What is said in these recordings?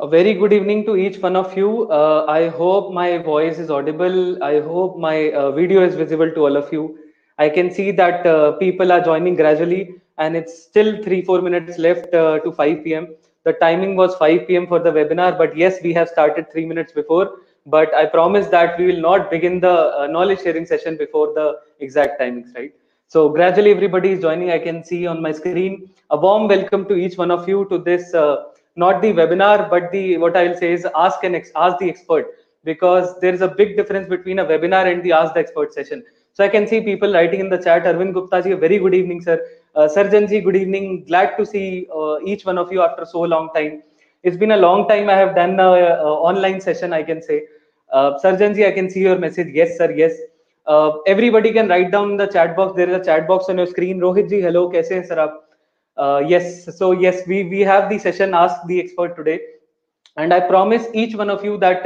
A very good evening to each one of you. I hope my voice is audible. I hope my video is visible to all of you. I can see that people are joining gradually, and it's still 3-4 minutes left to 5 p.m. The timing was 5 p.m. for the webinar, but yes, we have started 3 minutes before. But I promise that we will not begin the knowledge sharing session before the exact timings, right? So gradually everybody is joining. I can see on my screen. A warm welcome to each one of you to this. Not the webinar, but the what I will say is ask the expert, because there is a big difference between a webinar and the ask the expert session. So I can see people writing in the chat. Arvind Gupta ji, a very good evening, sir. Sarjan ji, good evening. Glad to see each one of you after so long time. It's been a long time I have done a online session, I can say. Sarjan ji, I can see your message. Yes, sir. Yes. Everybody can write down in the chat box. There is a chat box on your screen. Rohit ji, hello. कैसे हैं sir आप? Yes, so yes, we have the session Ask the Expert today, and I promise each one of you that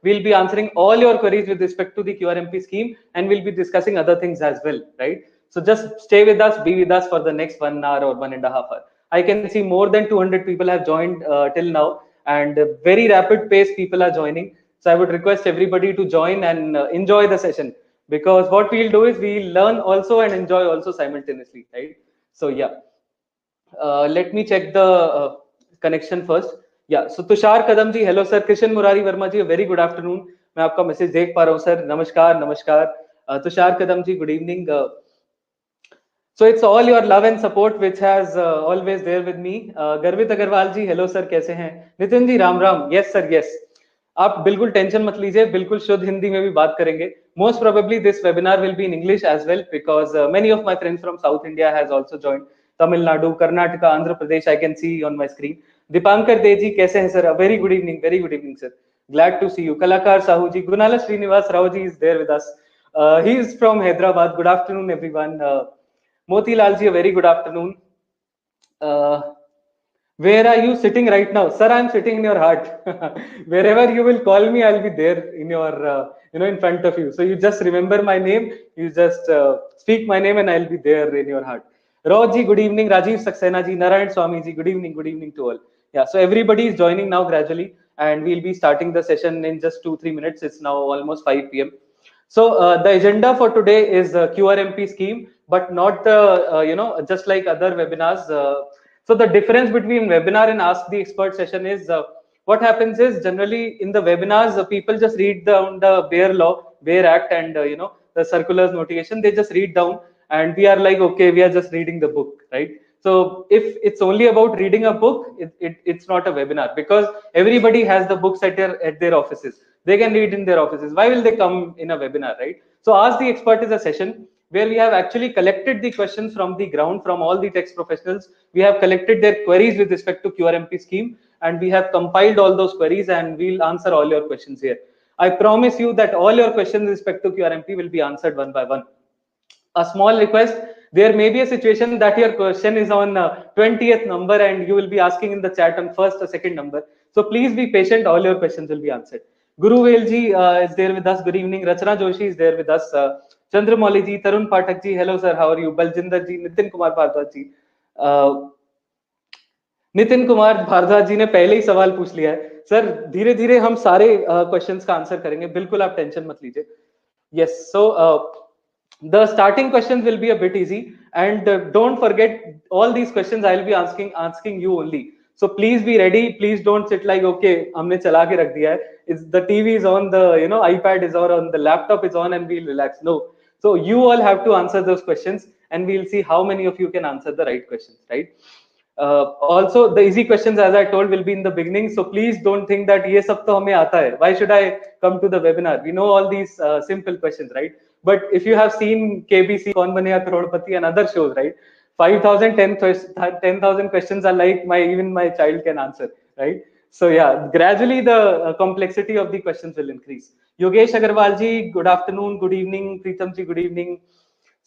we'll be answering all your queries with respect to the QRMP scheme, and we'll be discussing other things as well, right? So just stay with us, be with us for the next 1 hour or 1.5 hours. I can see more than 200 people have joined till now, and very rapid pace people are joining. So I would request everybody to join and enjoy the session, because what we'll do is we'll learn also and enjoy also simultaneously, right? So yeah. Let me check the connection first. Yeah, so Tushar Kadam ji, hello sir. Krishna Murari Verma ji, very good afternoon. मैं आपका message देख पा रहा हूँ sir. नमस्कार नमस्कार. Tushar Kadam ji, good evening. So it's all your love and support which has always there with me. गर्वित अग्रवाल जी, hello sir, कैसे हैं? Nitin ji, Ram Ram. Yes sir, yes. आप बिल्कुल टेंशन मत लीजिए, बिल्कुल शुद्ध हिंदी में भी बात करेंगे. Most probably this webinar will be in English as well, because many of my friends from South India has also joined. Tamil Nadu, Karnataka, Andhra Pradesh, I can see on my screen. Dipankar Deji, कैसे हैं sir? Very good evening sir. Glad to see you. Kalakar Sahu ji, Gunala Srinivas Rao ji is there with us. He is from Hyderabad. Good afternoon everyone. Motilal ji, a very good afternoon. Where are you sitting right now? Sir, I'm sitting in your heart. Wherever you will call me, I'll be there in your, in front of you. So you just remember my name, you just speak my name, and I'll be there in your heart. Rao ji, good evening. Rajiv Saxena ji, Narayan Swami ji, good evening to all. Yeah, so everybody is joining now gradually, and we'll be starting the session in just 2-3 minutes. It's now almost 5 p.m. So the agenda for today is the QRMP scheme, but not the, just like other webinars. So the difference between webinar and Ask the Expert session is what happens is generally in the webinars, people just read down the bare law, bare act, and the circulars notification. They just read down, and we are like, okay, we are just reading the book, right? So if it's only about reading a book, it's not a webinar, because everybody has the books at their offices. They can read in their offices. Why will they come in a webinar, right? So Ask the Expert is a session where we have actually collected the questions from the ground, from all the tax professionals. We have collected their queries with respect to QRMP scheme, and we have compiled all those queries, and we'll answer all your questions here. I promise you that all your questions with respect to QRMP will be answered one by one. A small request: there may be a situation that your question is on 20th number, and you will be asking in the chat on first or second number. So please be patient, all your questions will be answered. Guru Velji is there with us. Good evening. Rachana Joshi is there with us. Chandramauli ji, Tarun Pathak ji, hello sir, how are you? Baljinder ji, Nitin Kumar Bhardwaj ji. Nitin Kumar Bhardwaj ji ने पहले ही सवाल पूछ लिया है. Sir धीरे धीरे हम सारे क्वेश्चंस का आंसर करेंगे, बिल्कुल आप टेंशन मत लीजिए. Yes, so the starting questions will be a bit easy, and don't forget, all these questions I will be asking you only. So please be ready. Please don't sit like, okay, हमने चला के रख दिया है. It's the TV is on, the iPad is on the laptop is on, and we'll relax. No. So you all have to answer those questions, and we'll see how many of you can answer the right questions, right? Also, the easy questions, as I told, will be in the beginning. So please don't think that ये सब तो हमें आता है. Why should I come to the webinar? We know all these simple questions, right? But if you have seen KBC, Kaun Banega Crorepati, and other shows, right? 5,000, 10,000 questions are like even my child can answer, right? So yeah, gradually the complexity of the questions will increase. Yogesh Agarwal ji, good afternoon, good evening. Preetham ji, good evening.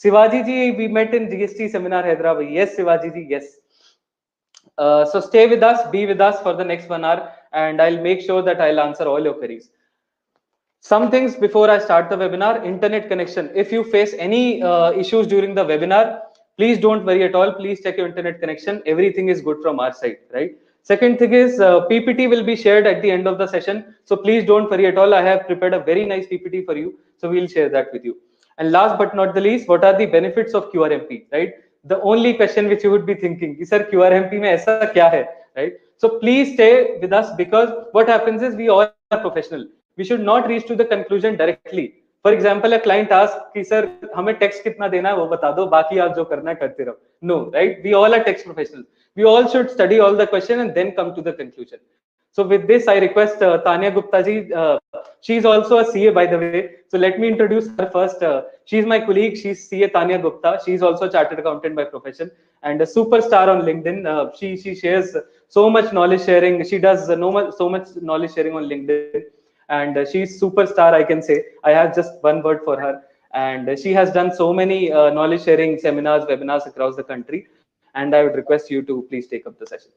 Shivaji ji, we met in GST seminar Hyderabad. Yes, Shivaji ji, yes. So stay with us, be with us for the next 1 hour, and I'll make sure that I'll answer all your queries. Some things before I start the webinar: internet connection. If you face any issues during the webinar, please don't worry at all. Please check your internet connection. Everything is good from our side, right? Second thing is PPT will be shared at the end of the session. So please don't worry at all. I have prepared a very nice PPT for you. So we'll share that with you. And last but not the least, what are the benefits of QRMP, right? The only question which you would be thinking, sir, QRMP mein aisa kya hai, right? So please stay with us, because what happens is we all are professional. We should not reach to the conclusion directly. For example, a client asks कि sir हमें tax कितना देना है वो बता दो, बाकी आप जो करना है करते रहो. No, right? We all are tax professionals. We all should study all the question and then come to the conclusion. So with this, I request Tanya Gupta ji. She is also a CA, by the way. So let me introduce her first. She is my colleague. She's CA Tanya Gupta. She is also a chartered accountant by profession and a superstar on LinkedIn. She shares so much knowledge sharing. She does so much knowledge sharing on LinkedIn, and she's superstar, I can say. I have just one word for her, and she has done so many knowledge sharing seminars, webinars across the country. And I would request you to please take up the session.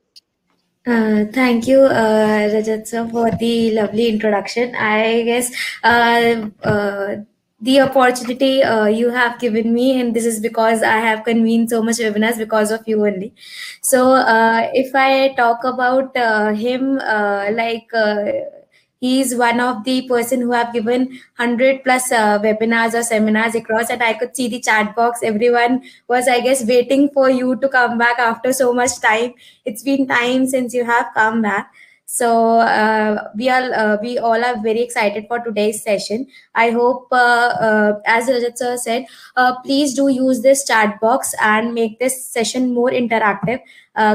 Thank you, Rajat sir, for the lovely introduction. I guess the opportunity you have given me, and this is because I have convened so much webinars because of you only. So, if I talk about him, he's one of the person who have given 100 plus webinars or seminars across, and I could see the chat box. Everyone was, I guess, waiting for you to come back after so much time. It's been time since you have come back. So we all are very excited for today's session. I hope, as Rajat sir said, please do use this chat box and make this session more interactive.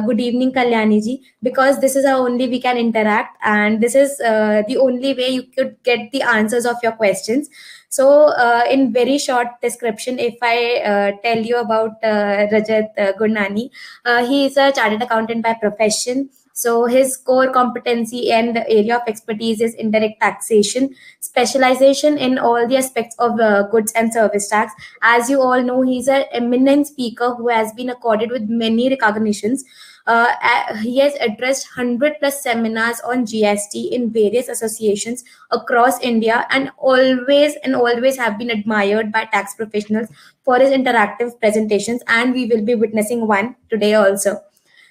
Good evening, Kalyani ji, because this is how only we can interact, and this is the only way you could get the answers of your questions. So, in very short description, if I tell you about Rajat Gurnani, he is a chartered accountant by profession. So his core competency and area of expertise is indirect taxation, specialization in all the aspects of goods and service tax. As you all know, he's an eminent speaker who has been accorded with many recognitions. He has addressed 100 plus seminars on GST in various associations across India, and always have been admired by tax professionals for his interactive presentations, and we will be witnessing one today also.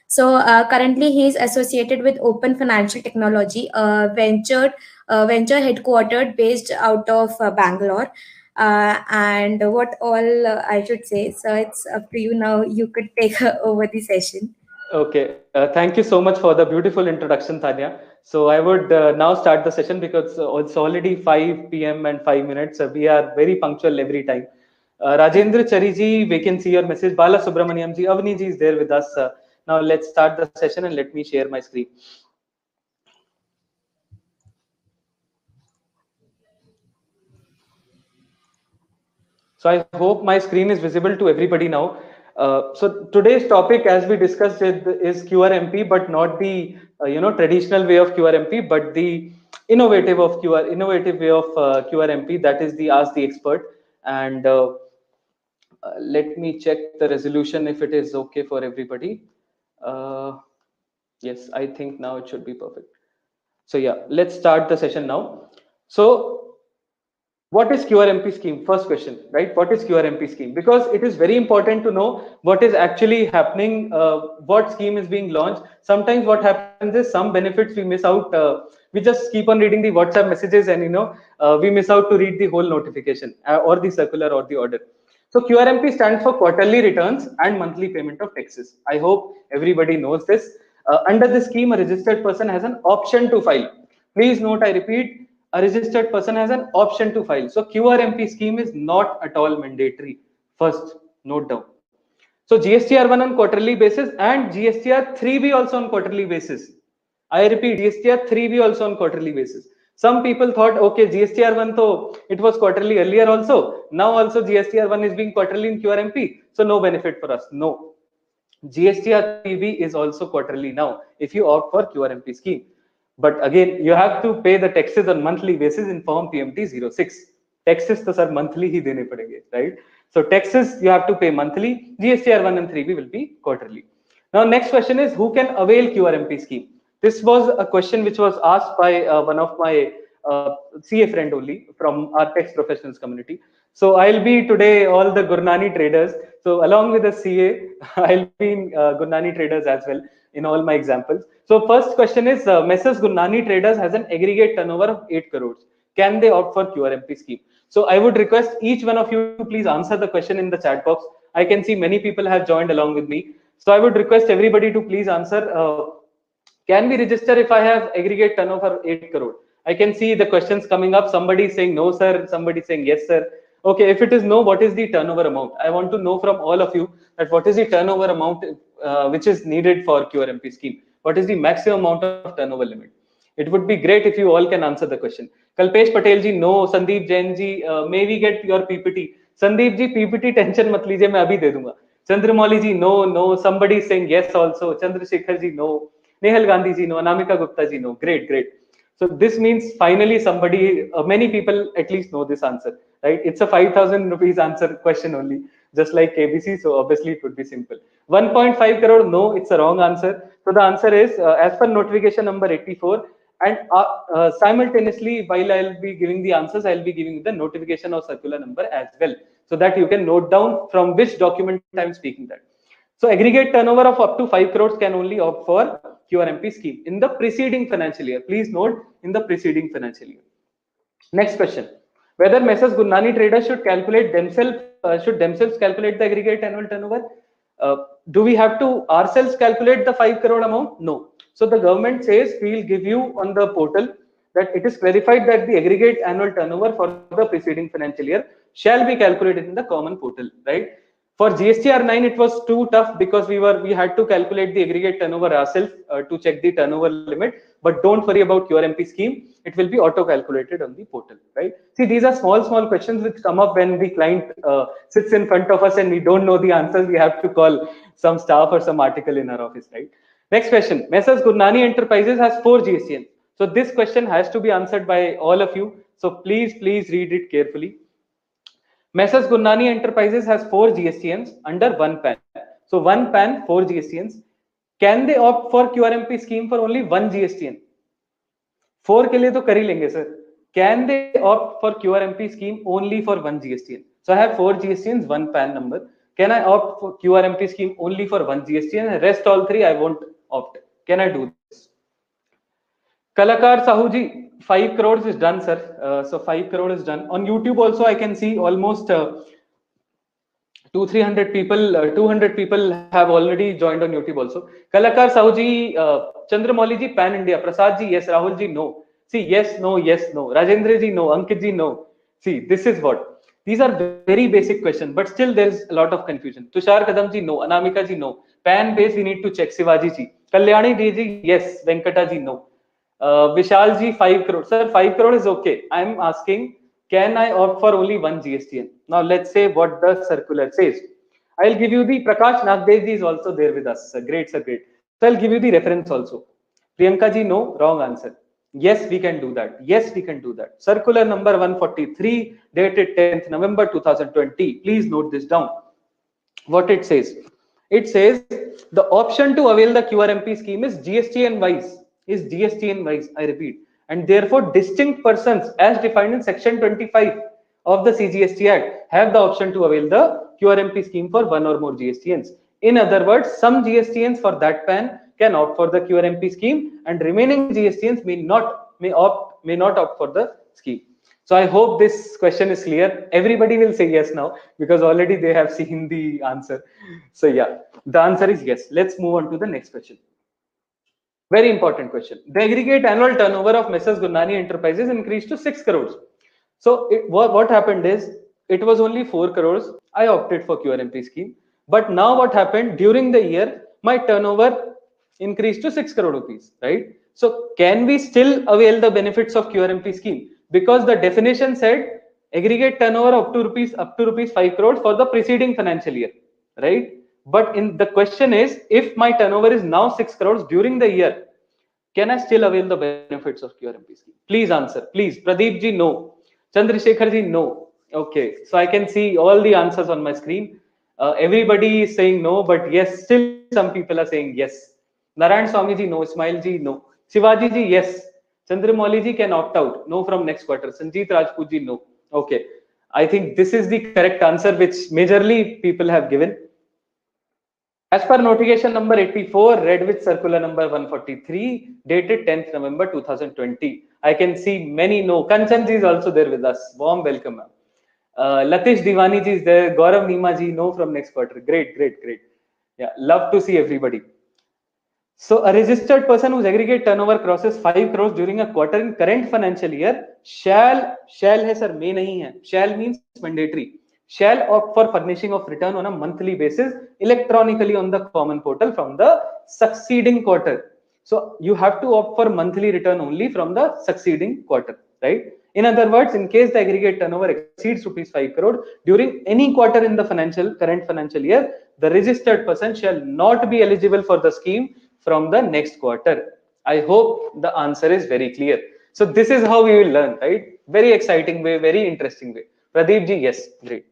So currently he is associated with Open Financial Technology, venture headquartered based out of Bangalore. And what all I should say. So it's up to you now. You could take over the session. Okay, thank you so much for the beautiful introduction, Tanya. So I would now start the session, because it's already 5 p.m. and 5 minutes. We are very punctual every time. Rajendra Chari ji, we can see your message. Bala Subramaniam ji, Avni ji is there with us. Now let's start the session, and let me share my screen. So I hope my screen is visible to everybody now. So today's topic, as we discussed, is QRMP, but not the traditional way of QRMP, but the innovative way of QRMP. That is the Ask the Expert. And let me check the resolution if it is okay for everybody. Yes, I think now it should be perfect. So yeah, let's start the session now. So what is QRMP scheme? First question, right? What is QRMP scheme? Because it is very important to know what is actually happening, what scheme is being launched. Sometimes what happens is some benefits we miss out. We just keep on reading the WhatsApp messages, and we miss out to read the whole notification or the circular or the order. So QRMP stands for quarterly returns and monthly payment of taxes. I hope everybody knows this. Under this scheme, a registered person has an option to file. Please note, I repeat, a registered person has an option to file. So QRMP scheme is not at all mandatory. First, note down. So GSTR1 on quarterly basis and GSTR3B also on quarterly basis. I repeat, GSTR3B also on quarterly basis. Some people thought, okay, GSTR1 though it was quarterly earlier also. Now also GSTR1 is being quarterly in QRMP. So no benefit for us. No. GSTR3B is also quarterly now if you opt for QRMP scheme. But again, you have to pay the taxes on monthly basis in form PMT 06. Taxes to sir monthly hi dene padenge, right? So taxes you have to pay monthly. GSTR1 and 3B will be quarterly. Now next question is, who can avail QRMP scheme? This was a question which was asked by one of my CA friend only from our tax professionals community. So I'll be today all the Gurnani traders. So along with the CA, I'll be in Gurnani traders as well in all my examples. So first question is, Messrs Gurnani traders has an aggregate turnover of 8 crores. Can they opt for QRMP scheme? So I would request each one of you to please answer the question in the chat box. I can see many people have joined along with me. So I would request everybody to please answer. Can we register if I have aggregate turnover 8 crore? I can see the questions coming up. Somebody saying no, sir. Somebody saying yes, sir. Okay, if it is no, what is the turnover amount? I want to know from all of you that what is the turnover amount which is needed for QRMP scheme? What is the maximum amount of turnover limit? It would be great if you all can answer the question. Kalpesh Patel ji, no. Sandeep Jain ji, may we get your PPT? Sandeep ji, PPT tension mat lijiye, main abhi de dunga. Chandramouli ji, no, no. Somebody is saying yes also. Chandrasekhar ji, no. Nehal Gandhi ji, no. Anamika Gupta ji, no. Great, great. So this means finally somebody, many people at least know this answer, right? It's a 5,000 rupees answer question only, just like KBC. So obviously it would be simple. 1.5 crore, no, it's a wrong answer. So the answer is as per notification number 84. And simultaneously, while I'll be giving the answers, I'll be giving the notification of circular number as well, so that you can note down from which document I'm speaking that. So aggregate turnover of up to 5 crores can only opt for QRMP scheme in the preceding financial year. Please note, in the preceding financial year. Next question: whether Messrs Gurnani traders should themselves calculate the aggregate annual turnover? Do we have to ourselves calculate the 5 crore amount? No. So the government says we will give you on the portal that it is clarified that the aggregate annual turnover for the preceding financial year shall be calculated in the common portal, right? For GSTR 9, it was too tough because we had to calculate the aggregate turnover ourselves to check the turnover limit. But don't worry about QRMP scheme; it will be auto calculated on the portal, right? See, these are small questions which come up when the client sits in front of us and we don't know the answers. We have to call some staff or some article in our office, right? Next question: Messrs Gurnani Enterprises has 4 GSTN. So this question has to be answered by all of you. So please read it carefully. Messrs Gurnani Enterprises has 4 GSTNs under one PAN. So one PAN, 4 GSTNs. Can they opt for QRMP scheme for only one GSTN? 4 के लिए तो कर ही लेंगे sir. Can they opt for QRMP scheme only for one GSTN? So I have 4 GSTNs, one PAN number. Can I opt for QRMP scheme only for one GSTN? Rest all 3 I won't opt. Can I do this? Kalakar Sahuji, 5 crores is done, sir. So 5 crore is done. On YouTube also I can see almost 200-300 people, 200 people have already joined on YouTube also. Kalakar Sahuji, Chandramouli ji, Pan India. Prasad ji, yes. Rahul ji, no. See, yes, no, yes, no. Rajendra ji, no. Ankit ji, no. See, this is what. These are very basic questions, but still there is a lot of confusion. Tushar Kadam ji, no. Anamika ji, no. Pan base, we need to check. Shivaji ji. Kalyani ji, yes. Venkata ji, no. Vishal ji, 5 crore. Sir, 5 crore is okay. I am asking, can I opt for only one GSTN? Now let's say what the circular says. I'll give you the Prakash Nagdev ji is also there with us. Great, sir, great. So I'll give you the reference also. Priyanka ji, no, wrong answer. Yes, we can do that. Yes, we can do that. Circular number 143, dated 10th November 2020. Please note this down. What it says? It says the option to avail the QRMP scheme is GSTN wise. Is GSTN wise, I repeat. And therefore, distinct persons as defined in section 25 of the CGST Act have the option to avail the QRMP scheme for one or more GSTNs. In other words, some GSTNs for that PAN can opt for the QRMP scheme, and remaining GSTNs may not opt for the scheme. So I hope this question is clear. Everybody will say yes now because already they have seen the answer. So yeah, the answer is yes. Let's move on to the next question. Very important question. The aggregate annual turnover of Messrs Gurnani Enterprises increased to 6 crores. So what happened is, it was only 4 crores. I opted for QRMP scheme. But now what happened during the year, my turnover increased to 6 crore rupees, right? So can we still avail the benefits of QRMP scheme? Because the definition said aggregate turnover up to rupees 5 crores for the preceding financial year, right? But in the question is, if my turnover is now 6 crores during the year, can I still avail the benefits of QRMP scheme? Please answer. Please. Pradeep ji, no. Chandrasekhar ji, no. Okay. So I can see all the answers on my screen. Everybody is saying no, but yes, still some people are saying yes. Narayan Swami ji, no. Ismail ji, no. Shivaji ji, yes. Chandramouli ji can opt out. No from next quarter. Sanjeet Rajput ji, no. Okay. I think this is the correct answer, which majorly people have given. As per notification number 84, read with circular number 143, dated 10th November 2020. I can see many no. Kanchanji is also there with us. Warm welcome. Latish Divani ji is there. Gaurav Nima ji, no from next quarter. Great, great, great. Yeah, love to see everybody. So a registered person whose aggregate turnover crosses 5 crores during a quarter in current financial year shall hai sir, may nahi hai. Shall means mandatory. Shall opt for furnishing of return on a monthly basis electronically on the common portal from the succeeding quarter. So you have to opt for monthly return only from the succeeding quarter, right? In other words, in case the aggregate turnover exceeds rupees 5 crore during any quarter in the current financial year, the registered person shall not be eligible for the scheme from the next quarter. I hope the answer is very clear. So this is how we will learn, right? Very exciting way, very interesting way. Pradeep ji, yes, great.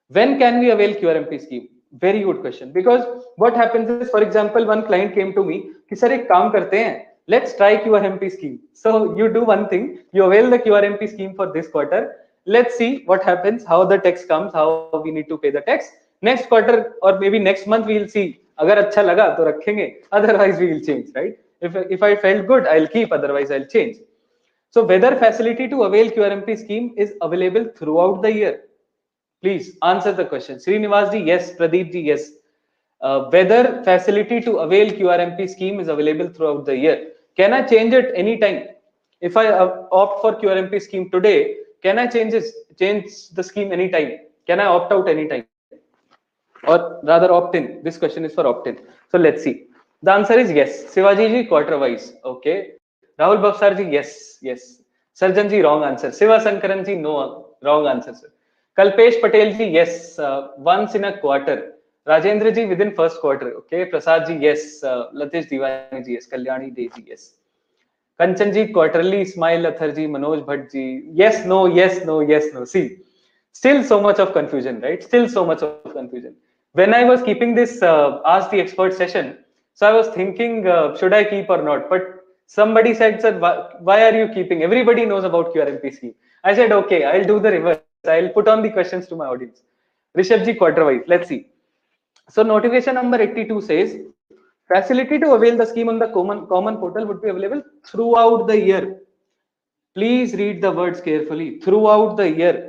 When can we avail QRMP scheme? Very good question. Because what happens is, for example, one client came to me, कि sir एक काम करते हैं, let's try QRMP scheme. So you do one thing, you avail the QRMP scheme for this quarter. Let's see what happens, how the tax comes, how we need to pay the tax. Next quarter or maybe next month we will see. अगर अच्छा लगा तो रखेंगे, otherwise we will change, right? If I felt good, I'll keep, otherwise I'll change. So whether facility to avail QRMP scheme is available throughout the year? Please answer the question. Srinivas ji, yes. Pradeep ji, yes. Whether facility to avail QRMP scheme is available throughout the year? Can I change it anytime? If I opt for QRMP scheme today, can I change the scheme anytime? Can I opt out anytime? Or rather opt in? This question is for opt in. So let's see. The answer is yes. Shivaji ji, quarter wise. Okay. Rahul Bhavsar ji, yes. Yes. Sarjan ji, wrong answer. Shiva Sankaran ji, no. Wrong answer, sir. Kalpesh Patel ji, yes. Once in a quarter. Rajendra ji, within first quarter. Okay. Prasad ji, yes. Latish Diwani ji, yes. Kalyani De ji, yes. Kanchan ji, quarterly. Ismail Athar ji, Manoj Bhatt ji, yes, no, yes, no, yes, no. See, still so much of confusion, right? Still so much of confusion. When I was keeping this Ask the Expert session, so I was thinking, should I keep or not? But somebody said, sir, why are you keeping? Everybody knows about QRMP scheme. I said, okay, I'll do the reverse. I'll put on the questions to my audience. Rishabh ji, quarter wise. Let's see. So notification number 82 says, facility to avail the scheme on the common portal would be available throughout the year. Please read the words carefully. Throughout the year.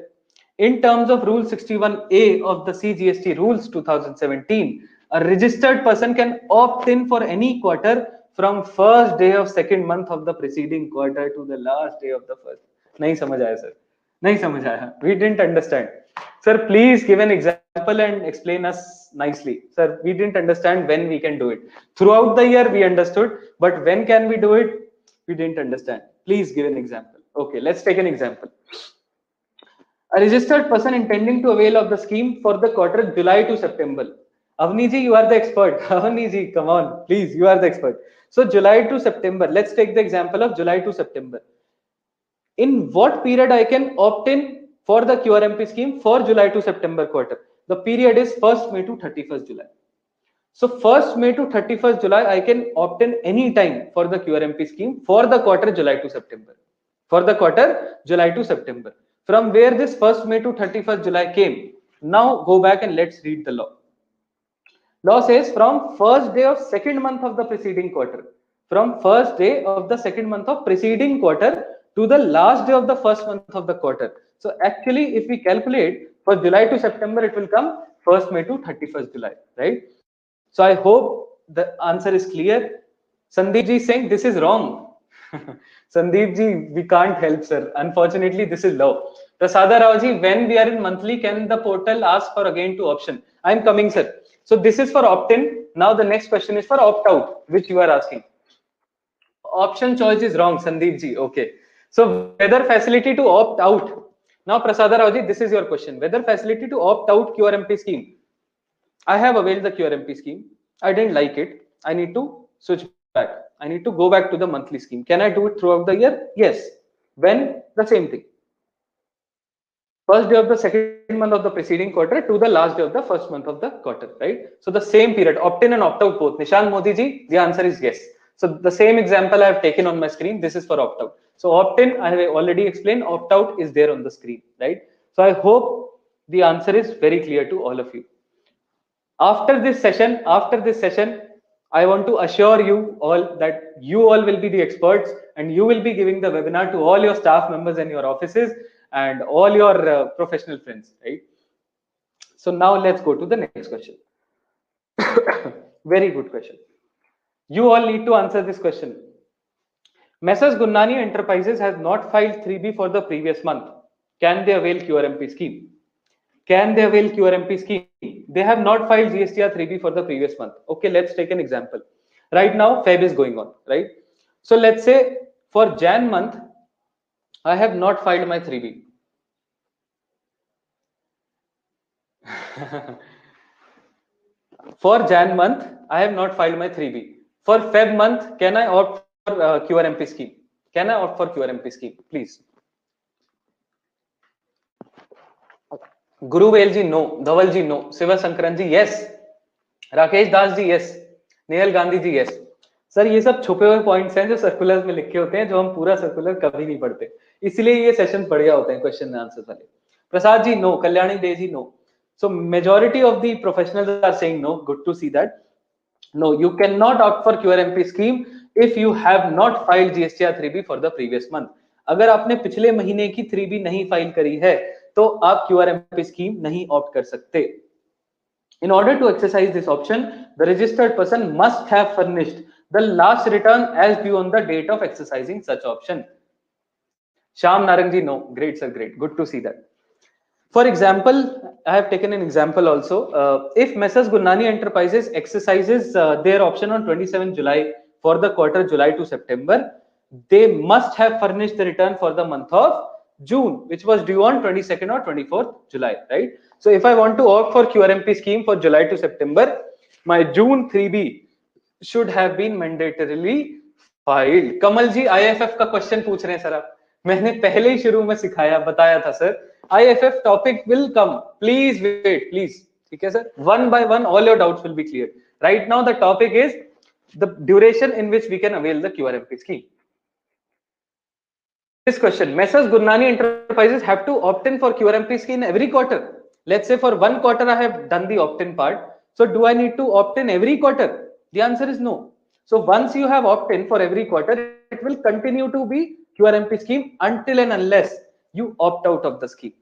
In terms of Rule 61A of the CGST Rules 2017, a registered person can opt in for any quarter from first day of second month of the preceding quarter to the last day of the first. नहीं समझ आया sir. नहीं समझ आया. We didn't understand. Sir, please give an example and explain us nicely. Sir, we didn't understand when we can do it. Throughout the year we understood, but when can we do it? We didn't understand. Please give an example. Okay, let's take an example. A registered person intending to avail of the scheme for the quarter July to September. Avni ji, you are the expert. Avni ji, come on, please, you are the expert. So July to September, let's take the example of July to September. In what period I can opt in for the QRMP scheme for July to September quarter? The period is 1st May to 31st July. So 1st May to 31st July, I can opt in any time for the QRMP scheme for the quarter July to September. For the quarter July to September. From where this 1st May to 31st July came? Now go back and let's read the law. Law says from first day of second month of the preceding quarter. From first day of the second month of preceding quarter to the last day of the first month of the quarter. So actually, if we calculate for July to September, it will come 1st May to 31st July, right? So I hope the answer is clear. Sandeep ji is saying this is wrong. Sandeep ji, we can't help, sir. Unfortunately, this is law. Prasada Rao ji, when we are in monthly, can the portal ask for again to option? I'm coming, sir. So this is for opt-in. Now the next question is for opt-out, which you are asking. Option choice is wrong, Sandeep ji. Okay. So whether facility to opt out. Now Prasada Rao ji, this is your question. Whether facility to opt out QRMP scheme. I have availed the QRMP scheme. I didn't like it. I need to switch back. I need to go back to the monthly scheme. Can I do it throughout the year? Yes. When? The same thing. First day of the second month of the preceding quarter to the last day of the first month of the quarter, right? So the same period, opt-in and opt-out both. Nishant Modi ji, the answer is yes. So the same example I have taken on my screen, this is for opt-out. So opt-in, I have already explained. Opt-out is there on the screen, right? So I hope the answer is very clear to all of you. After this session, I want to assure you all that you all will be the experts and you will be giving the webinar to all your staff members and your offices and all your professional friends, right? So now let's go to the next question. Very good question. You all need to answer this question. Messrs. Gurnani Enterprises has not filed 3B for the previous month. Can they avail QRMP scheme? Can they avail QRMP scheme? They have not filed GSTR 3B for the previous month. Okay, let's take an example. Right now, Feb is going on, right? So let's say for Jan month, I have not filed my 3B. For Jan month, I have not filed my 3B. For Feb month, can I opt for QRMP scheme? Can I opt for QRMP scheme? Please. Guruvel ji, no. Dhaval ji, no. Siva Sankaran ji, yes. Rakesh Das ji yes, Nehal Gandhi ji yes. Sir ये सब छुपे हुए points हैं जो circular में लिखे होते हैं, जो हम पूरा सर्कुलर कभी नहीं पढ़ते, इसलिए ये सेशन बढ़िया होते हैं क्वेश्चन एंड आंसर वाले। Prasad ji no, Kalyani Dey ji no. So majority of the professionals are saying no. Good to see that. No, you can not opt for QRMP scheme if you have not filed GSTR 3B for the previous month. अगर आपने पिछले महीने की 3B नहीं file करी है तो आप क्यूआरएमपी स्कीम नहीं ऑप्ट कर सकते। In order to exercise this option, the registered person must have furnished the last return as due on the date of exercising such option. Shyam Narangji, no. Great, sir. Great. Good to see that. For example, I have taken an example also. If Messrs. Gurnani Enterprises exercises their option on 27 July for the quarter July to September, they must have furnished the return for the month of June, which was due on 22nd or 24th July, right? So if I want to opt for QRMP scheme for July to September, my June 3B should have been mandatorily filed. Kamal ji IFF का question पूछ रहे हैं sir आप। मैंने पहले ही शुरू में सिखाया, बताया था sir, IFF topic will come. Please wait, please. ठीक है sir? One by one, all your doubts will be cleared. Right now, the topic is the duration in which we can avail the QRMP scheme. This question: Messrs. Gurnani Enterprises have to opt in for QRMP scheme every quarter. Let's say for one quarter I have done the opt-in part. So do I need to opt in every quarter? The answer is no. So once you have opt-in for every quarter, it will continue to be QRMP scheme until and unless you opt out of the scheme.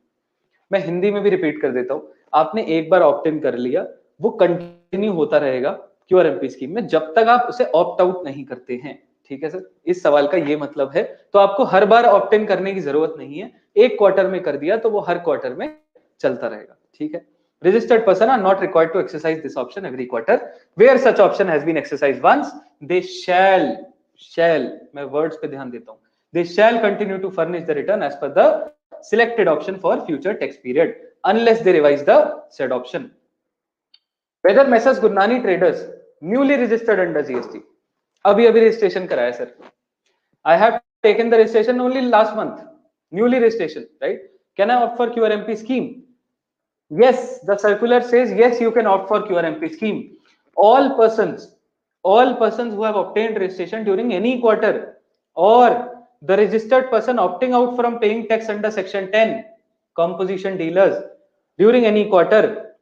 मैं हिंदी में भी repeat कर देता हूँ, आपने एक बार opt इन कर लिया, वो कंटिन्यू होता रहेगा क्यूआरएमपी स्कीम में जब तक आप उसे ऑप्ट आउट नहीं करते हैं। ठीक है सर, इस सवाल का ये मतलब है। तो आपको हर बार ऑप्ट इन करने की जरूरत नहीं है, एक क्वार्टर में कर दिया तो वो हर क्वार्टर में चलता रहेगा। ठीक है, registered person are not required to exercise this option every quarter. Where such option has been exercised once, they shall, मैं words पे ध्यान देता हूँ, they shall continue to furnish the return as per the selected option for future tax period unless they revise the said option. Whether Messrs. Gurnani Traders newly registered under GST, अभी registration कराया sir, I have taken the registration only last month, newly registration, right? Can I opt for QRMP scheme? Yes, the circular says yes, you can opt for QRMP scheme. All persons who have obtained registration during any quarter or the registered person opting out from paying tax under section 10 composition dealers during any quarter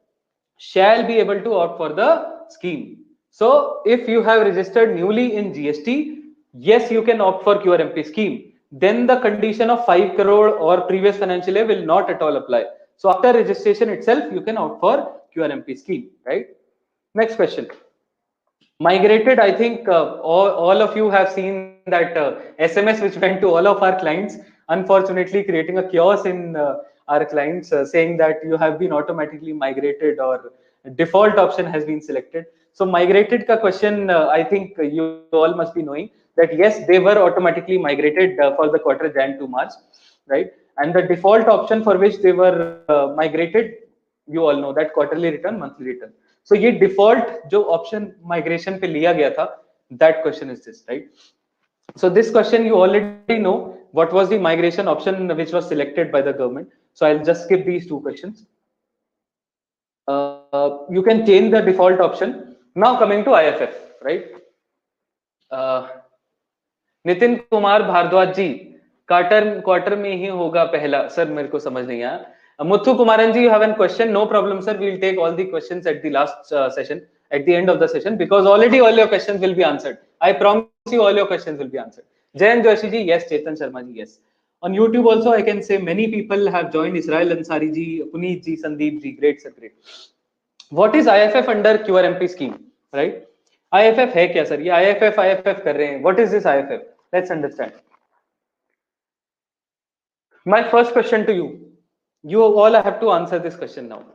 shall be able to opt for the scheme. So if you have registered newly in GST, yes, you can opt for QRMP scheme. Then the condition of 5 crore or previous financial year will not at all apply. So after registration itself, you can opt for QRMP scheme, right? Next question. Migrated, I think all of you have seen that SMS which went to all of our clients, unfortunately creating a chaos in our clients saying that you have been automatically migrated or default option has been selected. So migrated ka question, I think you all must be knowing that yes, they were automatically migrated for the quarter Jan to March, right? And the default option for which they were migrated, you all know that quarterly return, monthly return. So ये default जो option migration पे लिया गया था, that question is this, right? So this question you already know what was the migration option which was selected by the government. So I'll just skip these two questions. You can change the default option. Now coming to IFF, right? Nitin Kumar Bhardwaj ji, quarter में ही होगा पहला sir, मेरे को समझ नहीं आया। Muthu Kumaran ji, you have an question? No problem sir, we will take all the questions at the last session, at the end of the session, because already all your questions will be answered. I promise you all your questions will be answered. Jayan Joshi ji, yes. Chetan Sharma ji, yes. On YouTube also I can say many people have joined. Israel Ansari ji, Puneet ji, Sandeep ji, great sir, great. What is IFF under QRMP scheme, right? IFF है क्या sir? ये IFF कर रहे हैं. What is this IFF? Let's understand. My first question to you, you all have to answer this question now.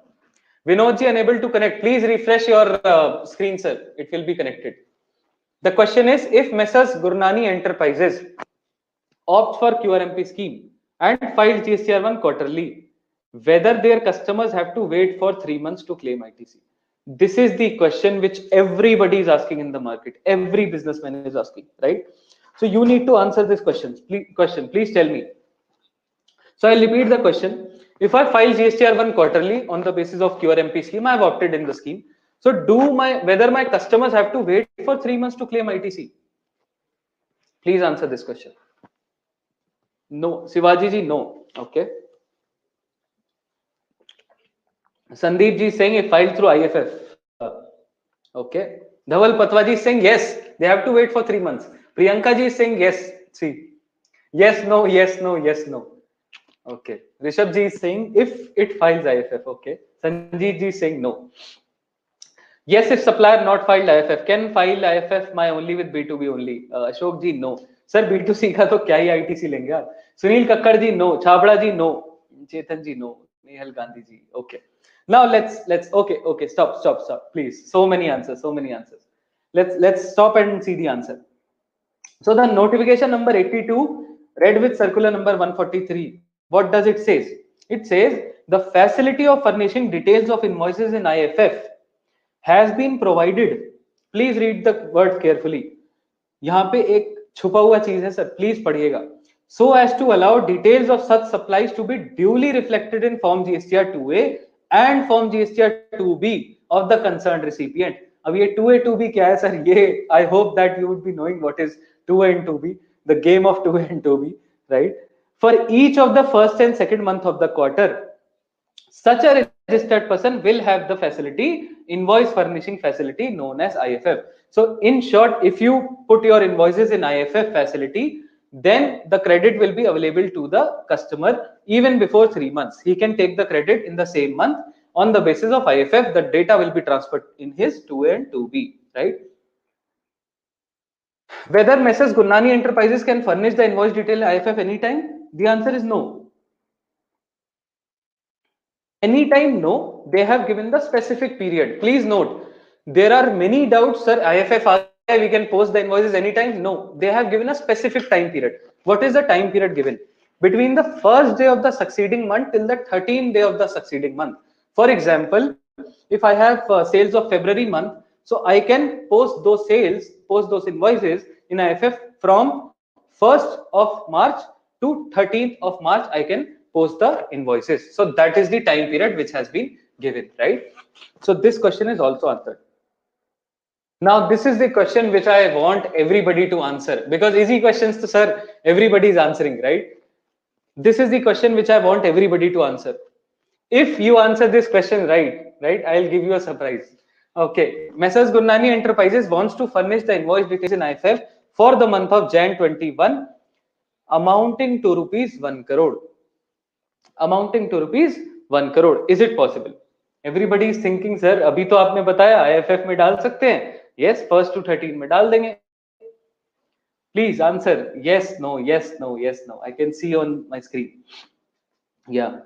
Vinod ji, unable to connect. Please refresh your screen, sir. It will be connected. The question is, if Messrs. Gurnani Enterprises opt for QRMP scheme and file GSTR1 quarterly, whether their customers have to wait for 3 months to claim ITC? This is the question which everybody is asking in the market. Every businessman is asking, right? So you need to answer this question. Please tell me. So I'll repeat the question. If I file GSTR1 quarterly on the basis of QRMP scheme, I have opted in the scheme. So whether my customers have to wait for 3 months to claim ITC? Please answer this question. No. Shivaji ji, no. Okay. Sandeep ji is saying if filed through IFF. Okay. Dhaval Patwa ji is saying yes, they have to wait for 3 months. Priyanka ji is saying yes. See. Yes, no, yes, no, yes, no. Okay. Rishabh ji is saying if it files IFF. Okay. Sanjeev ji is saying no. Yes, if supplier not filed IFF, can file IFF my only with B2B only. Ashok ji, no. Sir, B2C का तो क्या ही ITC लेंगे आप? Sunil Kakkar ji, no. Chhabra ji, no. Chetan ji, no. Nehal Gandhi ji, okay. Now let's okay. Stop. Please. So many answers. Let's stop and see the answer. So the notification number 82 read with circular number 143. What does it say? It says the facility of furnishing details of invoices in IFF has been provided. Please read the word carefully. यहाँ पे एक छुपा हुआ चीज है sir, please पढ़िएगा. So as to allow details of such supplies to be duly reflected in Form GSTR 2A and Form GSTR 2B of the concerned recipient. अब ये 2A 2B क्या है सर? ये I hope that you would be knowing what is 2A and 2B, the game of 2A and 2B, right? For each of the first and second month of the quarter, such a registered person will have the facility, invoice furnishing facility known as IFF. So in short, if you put your invoices in IFF facility, then the credit will be available to the customer even before 3 months. He can take the credit in the same month on the basis of IFF. The data will be transferred in his 2A and 2B, right? Whether Messrs. Gurnani Enterprises can furnish the invoice detail IFF anytime? The answer is no. Anytime, no. They have given the specific period. Please note, there are many doubts, sir. IFF, we can post the invoices anytime. No, they have given a specific time period. What is the time period given? Between the first day of the succeeding month till the 13th day of the succeeding month. For example, if I have sales of February month, so I can post those invoices in IFF from 1st of March to 13th of March. I can post the invoices. So that is the time period which has been given, right? So this question is also answered. Now this is the question which I want everybody to answer, because easy questions to sir everybody is answering, right? This is the question which I want everybody to answer. If you answer this question right, I'll give you a surprise. Okay, Messrs. Gurnani Enterprises wants to furnish the invoice details in IFF for the month of Jan 21 amounting to rupees 1 crore. Amounting to rupees 1 crore. Is it possible? Everybody is thinking, sir, अभी तो आपने बताया IFF में डाल सकते हैं. Yes, 1st to 13 में डाल देंगे. Please answer yes, no, yes, no, yes, no. I can see on my screen. Yeah.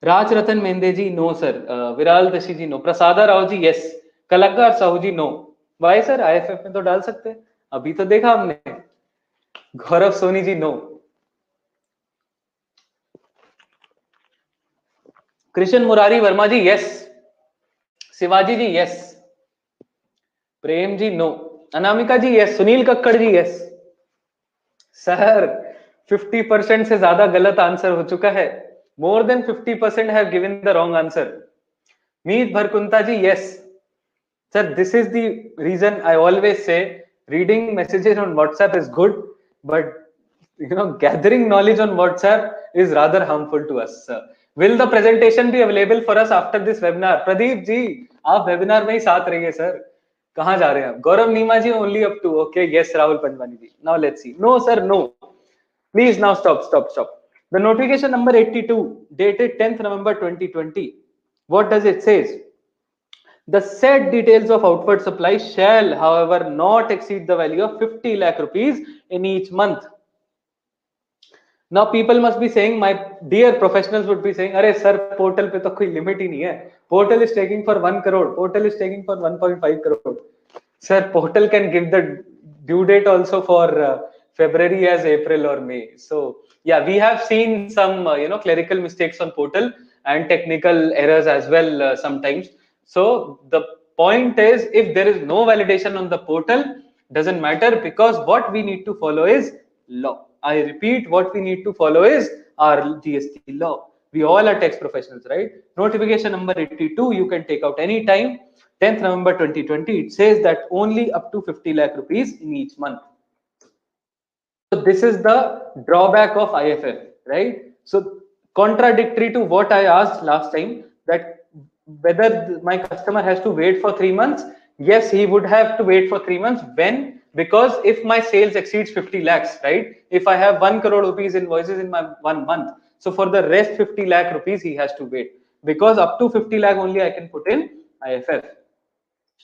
Raj Ratan Mende ji, no, sir. Viral Dashi ji, no. Prasada Rao ji, yes. Kalakar Sahu ji, no. Why, sir? IFF में तो डाल सकते हैं. अभी तो देखा हमने. गौरव सोनी जी, no. Krishna Murari Verma जी, yes. Shivaji जी, yes. Prem ji, no. Anamika जी, yes. Sunil Kakkar ji, yes. Sir 50% से ज्यादा गलत आंसर हो चुका है. More than 50% have given the wrong answer. Meet Bharkunta ji, yes. Sir, this is the reason I always say reading messages on WhatsApp is good, but gathering knowledge on WhatsApp is rather harmful to us. Will the presentation be available for us after this webinar? Pradeep ji, आप webinar में ही साथ रहिए sir. कहाँ जा रहे हैं आप? गौरव नीमा जी only up to. Okay, yes, Rahul Panjwani ji. Now let's see. No sir, no. Please now stop. The notification number 82 dated 10th November 2020. What does it says? The said details of outward supply shall, however, not exceed the value of 50 lakh rupees in each month. Now people must be saying, my dear professionals would be saying, अरे sir, portal पे तो कोई limit ही नहीं है. Portal is taking for 1 crore. Portal is taking for 1.5 crore. Sir, portal can give the due date also for February as April or May. So yeah, we have seen some clerical mistakes on portal and technical errors as well sometimes. So the point is, if there is no validation on the portal, doesn't matter, because what we need to follow is law. I repeat, what we need to follow is our GST law. We all are tax professionals, right? Notification number 82, you can take out any time. 10th November 2020, it says that only up to 50 lakh rupees in each month. So this is the drawback of IFF, right? So contradictory to what I asked last time, that whether my customer has to wait for 3 months. Yes, he would have to wait for 3 months. When? Because if my sales exceeds 50 lakhs, right? If I have 1 crore rupees invoices in my 1 month, so for the rest 50 lakh rupees he has to wait, because up to 50 lakh only I can put in IFF.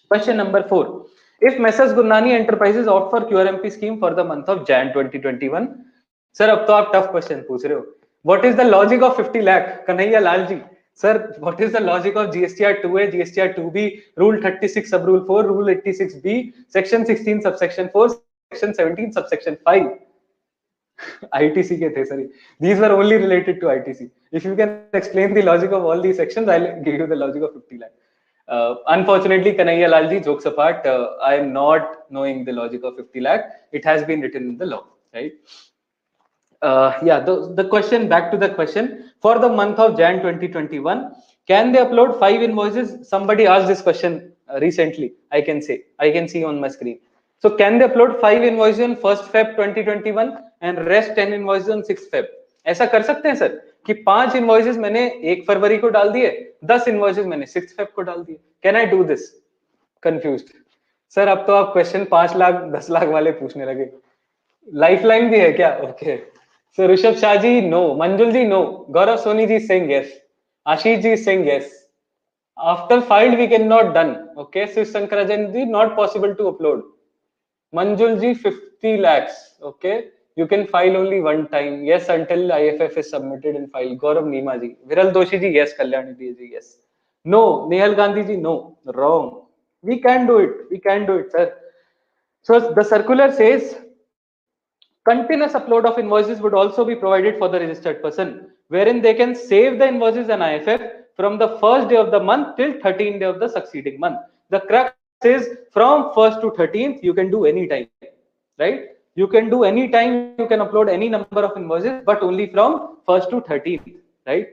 Question number 4. If Messrs Gurnani Enterprises opt for QRMP scheme for the month of Jan 2021, sir, अब तो आप tough question पूछ रहे हो. What is the logic of 50 lakh? Kanhaiya Lal ji, sir, what is the logic of GSTR 2A, GSTR 2B, Rule 36 sub Rule 4, Rule 86B, Section 16 subsection 4, Section 17 subsection 5? ITC के थे sir. These were only related to ITC. If you can explain the logic of all these sections, I'll give you the logic of 50 lakh. Unfortunately, Kanhaiya Lalji, jokes apart, I am not knowing the logic of 50 lakh. It has been written in the law, right? Yeah, the question, back to the question, for the month of Jan 2021, can they upload 5 invoices? Somebody asked this question recently. I can see on my screen. So can they upload 5 invoices on 1st Feb 2021 and rest 10 invoices on 6th Feb? ऐसा कर सकते हैं sir कि 5 invoices मैंने 1 फरवरी को डाल दिए, 10 invoices मैंने 6 फेब को डाल दिए. Can I do this? Confused sir. अब तो आप क्वेश्चन 5 लाख 10 लाख वाले पूछने लगे. लाइफलाइन भी है क्या? Okay. So Rishabh Shah ji no, Manjul ji no, Gaurav Soni ji saying yes, Ashish ji saying yes. After filed we can not done. Okay. Shiv Shankarajan ji not possible to upload. Manjul ji 50 lakhs. Okay. You can file only one time. Yes, until IFF is submitted and filed. Gaurav Neema ji. Viral Doshi ji, yes. Kalyani ji, yes. No. Nehal Gandhi ji, no. Wrong. We can do it, sir. So the circular says continuous upload of invoices would also be provided for the registered person, wherein they can save the invoices and IFF from the first day of the month till 13th day of the succeeding month. The crux is from 1st to 13th, you can do any time, right? You can do any time, you can upload any number of invoices, but only from 1st to 13th, right?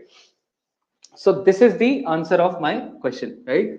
So this is the answer of my question, right?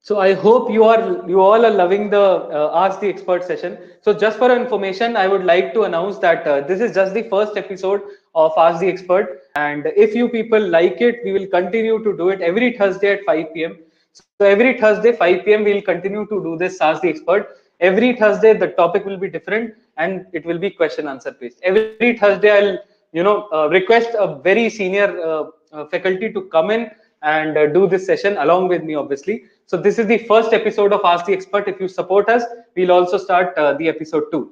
So I hope you all are loving the Ask the Expert session. So just for information, I would like to announce that this is just the first episode of Ask the Expert, and if you people like it, we will continue to do it every Thursday at 5 p.m. So every Thursday 5 p.m. we will continue to do this Ask the Expert. Every Thursday the topic will be different and it will be question answer based. Every Thursday I'll request a very senior faculty to come in and do this session along with me, obviously. So this is the first episode of Ask the Expert. If you support us, we'll also start the episode 2.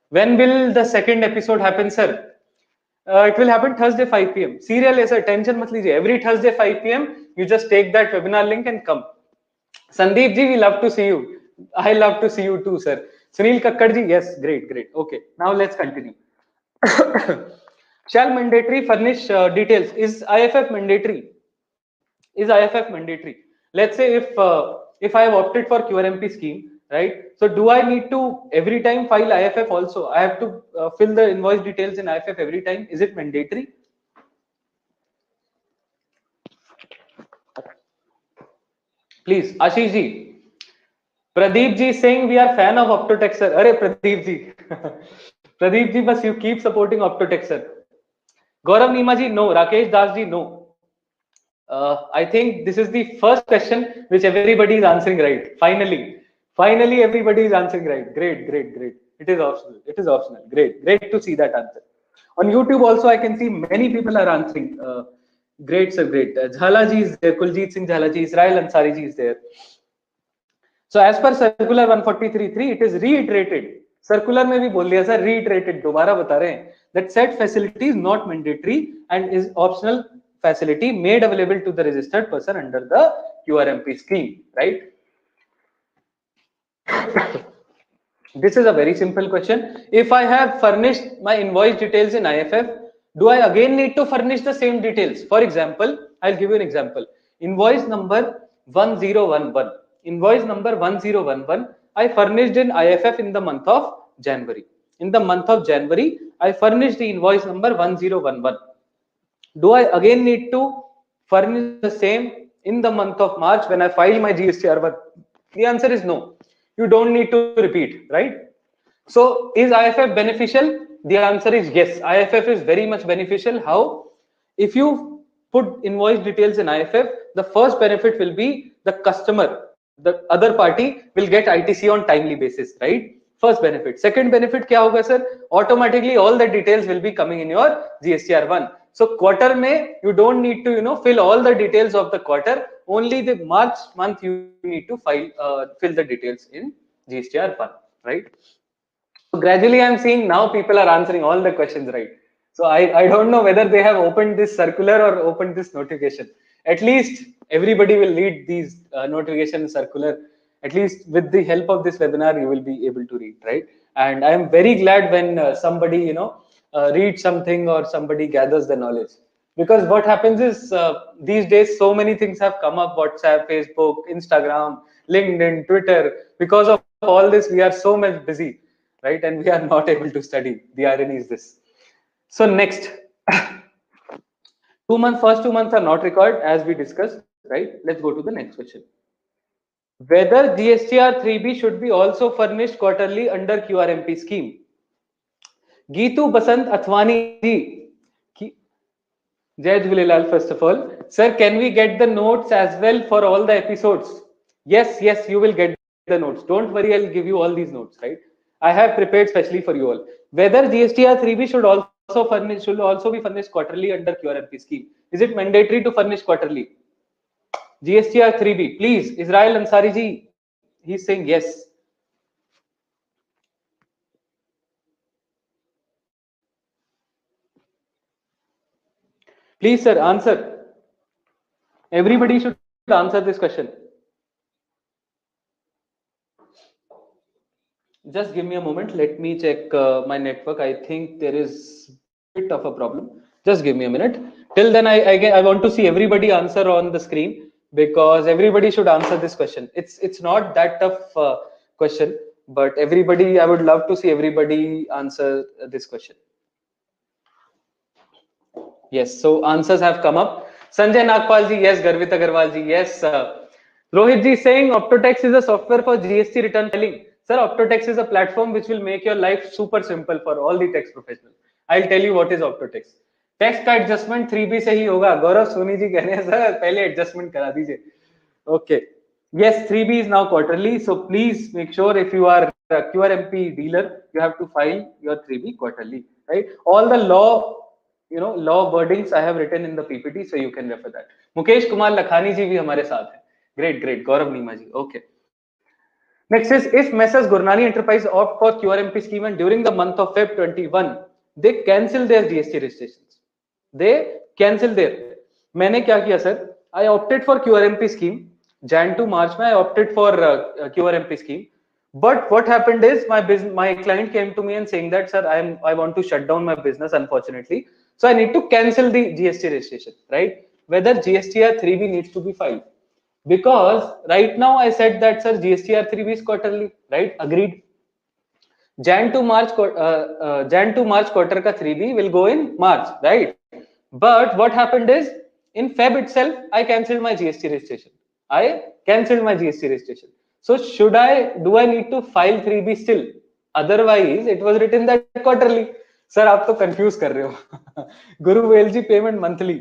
When will the second episode happen, sir? It will happen Thursday 5 p.m. Serial is a tension mat lijiye. Every Thursday 5 p.m. you just take that webinar link and come. Sandeep ji, we love to see you. I love to see you too, sir. Sunil Kakkad ji, yes, great. Okay, now let's continue. Shall mandatory furnish details? Is IFF mandatory? Is IFF mandatory? Let's say if I have opted for QRMP scheme, right? So do I need to every time file IFF also? I have to fill the invoice details in IFF every time. Is it mandatory? Please, Ashish ji. Pradeep ji saying we are fan of Optotax, sir. Arey Pradeep ji. Pradeep ji, bas you keep supporting Optotex, sir. Gaurav Nima ji, no. Rakesh Das ji, no. I think this is the first question which everybody is answering right. Finally, everybody is answering right. Great. It is optional. It is optional. Great to see that answer. On YouTube also, I can see many people are answering. Great, sir, great. Jhala ji is there. Kuljit Singh Jhala ji, Israel Ansari ji is there. So as per circular 143.3, it is reiterated. Circular में भी बोल दिया sir, reiterated दोबारा बता रहे हैं that said facility is not mandatory and is optional facility made available to the registered person under the QRMP scheme, right? This is a very simple question. If I have furnished my invoice details in IFF, do I again need to furnish the same details? For example, I'll give you an example. Invoice number 1011. Invoice number 1011, I furnished in IFF in the month of January. In the month of January, I furnished the invoice number 1011. Do I again need to furnish the same in the month of March when I file my GSTR1? The answer is no. You don't need to repeat, right? So is IFF beneficial? The answer is yes. IFF is very much beneficial. How? If you put invoice details in IFF, the first benefit will be the customer, the other party will get ITC on timely basis, right? First benefit. Second benefit क्या होगा sir? Automatically all the details will be coming in your GSTR1. So quarter में you don't need to fill all the details of the quarter. Only the March month you need to fill the details in GSTR1, right? So gradually I'm seeing now people are answering all the questions right. So I don't know whether they have opened this circular or opened this notification. At least everybody will read these notification circular. At least with the help of this webinar, you will be able to read, right? And I am very glad when somebody reads something or somebody gathers the knowledge. Because what happens is these days so many things have come up: WhatsApp, Facebook, Instagram, LinkedIn, Twitter. Because of all this, we are so much busy, right? And we are not able to study. The irony is this. So next, first 2 months are not required as we discussed, right? Let's go to the next question. Whether GSTR 3B should be also furnished quarterly under QRMP scheme. Geetu Basant Athwani ji, Jai Jhulelal, first of all. Sir, can we get the notes as well for all the episodes? Yes, you will get the notes. Don't worry, I'll give you all these notes, right? I have prepared specially for you all. Whether GSTR 3B should also be furnished quarterly under QRMP scheme. Is it mandatory to furnish quarterly? GSTR 3B, please. Israel Ansari ji, he's saying yes. Please, sir, answer. Everybody should answer this question. Just give me a moment. Let me check my network. I think there is a bit of a problem. Just give me a minute. Till then, I want to see everybody answer on the screen, because everybody should answer this question. It's not that tough question, but everybody, I would love to see everybody answer this question. Yes, so answers have come up. Sanjay Nagpal ji, yes. Garvit Agarwal ji, yes. Rohit ji saying Optotax is a software for GST return filing. Sir, Optotax is a platform which will make your life super simple for all the tax professionals. I'll tell you what is Optotax. Tax का adjustment 3B से ही होगा. गौरव सोनी जी कह रहे हैं sir पहले adjustment करा दीजिए. Okay. Yes, 3B is now quarterly. So please make sure if you are a QRMP dealer, you have to file your 3B quarterly, right? All the law wordings I have written in the PPT, so you can refer that. Mukesh Kumar Lakhani ji bhi hamare saath hai. Great. Gaurav Nima ji. Okay. Next is, if Messrs Gurnani Enterprise opt for QRMP scheme and during the month of Feb 21, they cancel their GST registrations. They cancel their. मैंने क्या किया sir? I opted for QRMP scheme. Jan to March में I opted for QRMP scheme. But what happened is my client came to me and saying that sir, I want to shut down my business unfortunately. So I need to cancel the GST registration, right? Whether GSTR 3B needs to be filed. Because right now I said that sir GSTR 3B is quarterly, right? Agreed. Jan to March quarter ka 3B will go in March, right? But what happened is in Feb itself I cancelled my GST registration. So do I need to file 3B still Otherwise, it was written that quarterly. Sir, आप तो confuse कर रहे हो. Guru Velji payment monthly.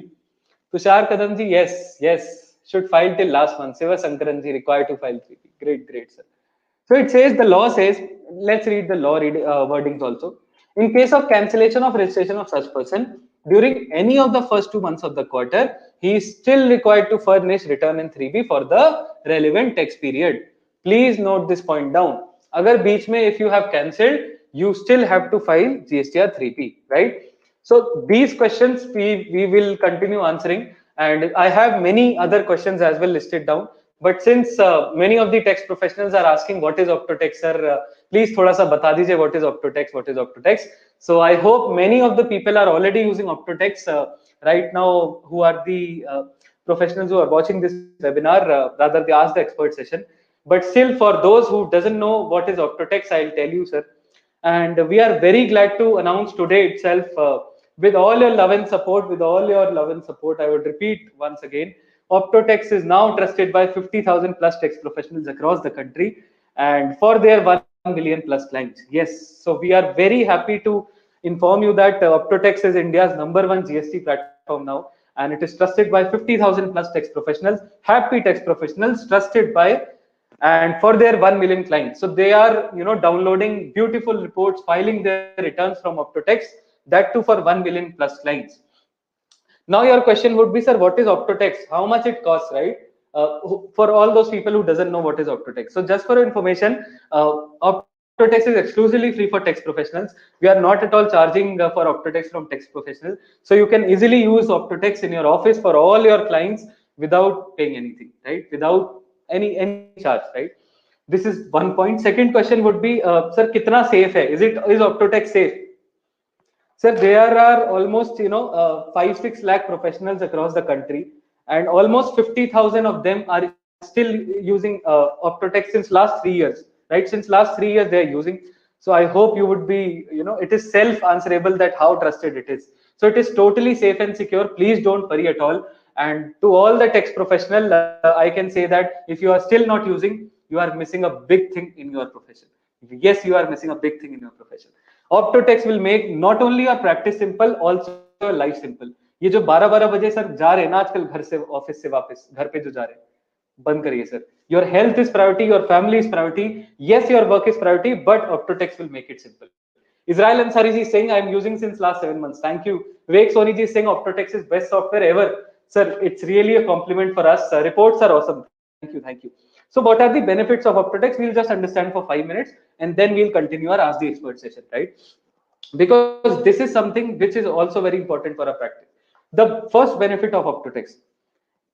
Tushar Kadamji, yes, should file till last month. Siva Sankaranji required to file 3P. Great, sir. So it says, the law says, let's read the law wordings also. In case of cancellation of registration of such person, during any of the first 2 months of the quarter, he is still required to furnish return in 3B for the relevant tax period. Please note this point down. Agar beech mein, if you have cancelled, you still have to file GSTR 3P, right? So these questions we will continue answering, and I have many other questions as well listed down. But since many of the tax professionals are asking what is Optotax, sir, please thoda sa bata dijiye what is Optotax. So I hope many of the people are already using Optotax right now, who are the professionals who are watching this webinar, rather the Ask the Expert session. But still, for those who doesn't know what is Optotax, I'll tell you, sir. And we are very glad to announce today itself, with all your love and support, I would repeat once again, Optotax is now trusted by 50,000 plus tax professionals across the country, and for their 1 million plus clients. Yes, so we are very happy to inform you that Optotax is India's #1 GST platform now, and it is trusted by 50,000 plus tax professionals, happy tax professionals, trusted by, and for their 1 million clients. So they are, downloading beautiful reports, filing their returns from Optotax, that too for 1 million plus clients. Now your question would be, sir, what is Optotax? How much it costs, right? For all those people who doesn't know what is Optotax. So just for information, Optotax is exclusively free for tax professionals. We are not at all charging for Optotax from tax professionals. So you can easily use Optotax in your office for all your clients without paying anything, right? Without any charge, right? This is one point. Second question would be, sir, kitna safe hai? Is Optotax safe? Sir, there are almost 5-6 lakh professionals across the country, and almost 50,000 of them are still using Optotex since last 3 years, right? Since last 3 years they are using. So I hope you would be, it is self-answerable that how trusted it is. So it is totally safe and secure. Please don't worry at all. And to all the tax professional, I can say that if you are still not using, you are missing a big thing in your profession. Yes, you are missing a big thing in your profession. Optotex will make not only your practice simple, also your life simple. ये जो 12-12 बजे sir जा रहे हैं ना आजकल घर से, ऑफिस से वापस घर पे जो जा रहे हैं, बंद करिए sir. Your health is priority, your family is priority. Yes, your work is priority, but Optotex will make it simple. Israel Ansari ji is saying, I am using since last 7 months. Thank you. Vivek Soni ji is saying Optotex is best software ever. Sir, it's really a compliment for us. Reports are awesome. Thank you. So what are the benefits of Optotex? We'll just understand for 5 minutes, and then we'll continue our Ask the Expert session, right? Because this is something which is also very important for our practice. The first benefit of Optotex,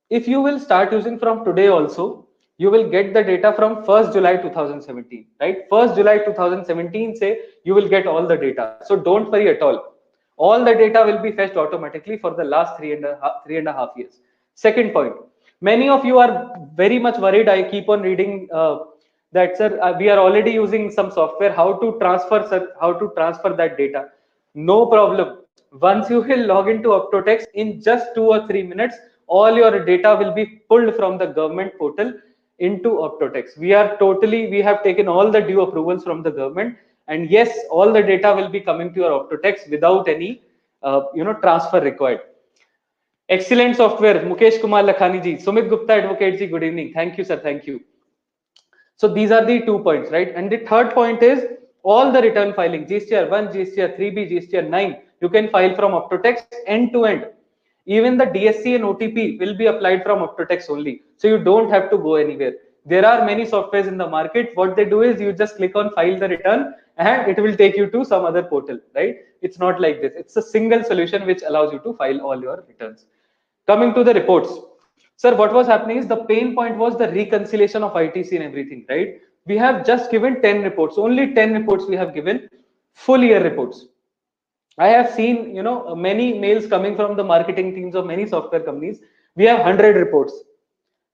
if you will start using from today also, you will get the data from 1st July 2017, right? 1st July 2017 say you will get all the data. So don't worry at all. All the data will be fetched automatically for the last 3.5 years. Second point, many of you are very much worried. I keep on reading that, sir, we are already using some software. How to transfer, sir? How to transfer that data? No problem. Once you will log into Optotex, in just 2 or 3 minutes, all your data will be pulled from the government portal into Optotex. We have taken all the due approvals from the government, and yes, all the data will be coming to your Optotex without any transfer required. Excellent software, Mukesh Kumar Lakhani ji, Sumit Gupta Advocate ji, good evening. Thank you, sir. Thank you. So these are the 2 points, right? And the third point is all the return filing, GSTR 1, GSTR 3B, GSTR 9, you can file from Optotex end to end. Even the DSC and OTP will be applied from Optotex only. So you don't have to go anywhere. There are many softwares in the market. What they do is you just click on file the return and it will take you to some other portal, right? It's not like this. It's a single solution which allows you to file all your returns. Coming to the reports. Sir, what was happening is the pain point was the reconciliation of ITC and everything, right? We have just given 10 reports, only 10 reports we have given, full year reports. I have seen, many mails coming from the marketing teams of many software companies. We have 100 reports.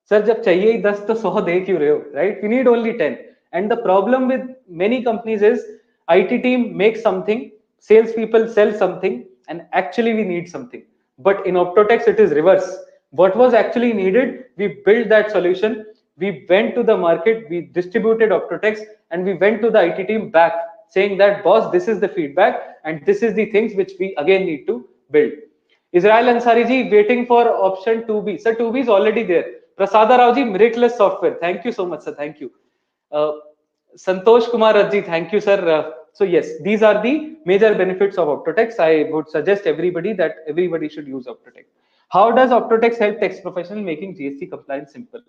Sir, jab chahiye hi 10 to 100 de kyun rahe ho, right? We need only 10. And the problem with many companies is IT team makes something, sales people sell something, and actually we need something. But in Optotex, it is reverse. What was actually needed, we built that solution. We went to the market, we distributed Optotex, and we went to the IT team back saying that, boss, this is the feedback and this is the things which we again need to build. Israel Ansari ji waiting for option 2B. Sir, 2B is already there. Prasada Rao ji, miraculous software. Thank you so much, sir. Thank you. Santosh Kumar Rajji, thank you, sir. So yes, these are the major benefits of Optotax. I would suggest everybody that everybody should use Optotax. How does Optotax help tax professional making GST compliance simple?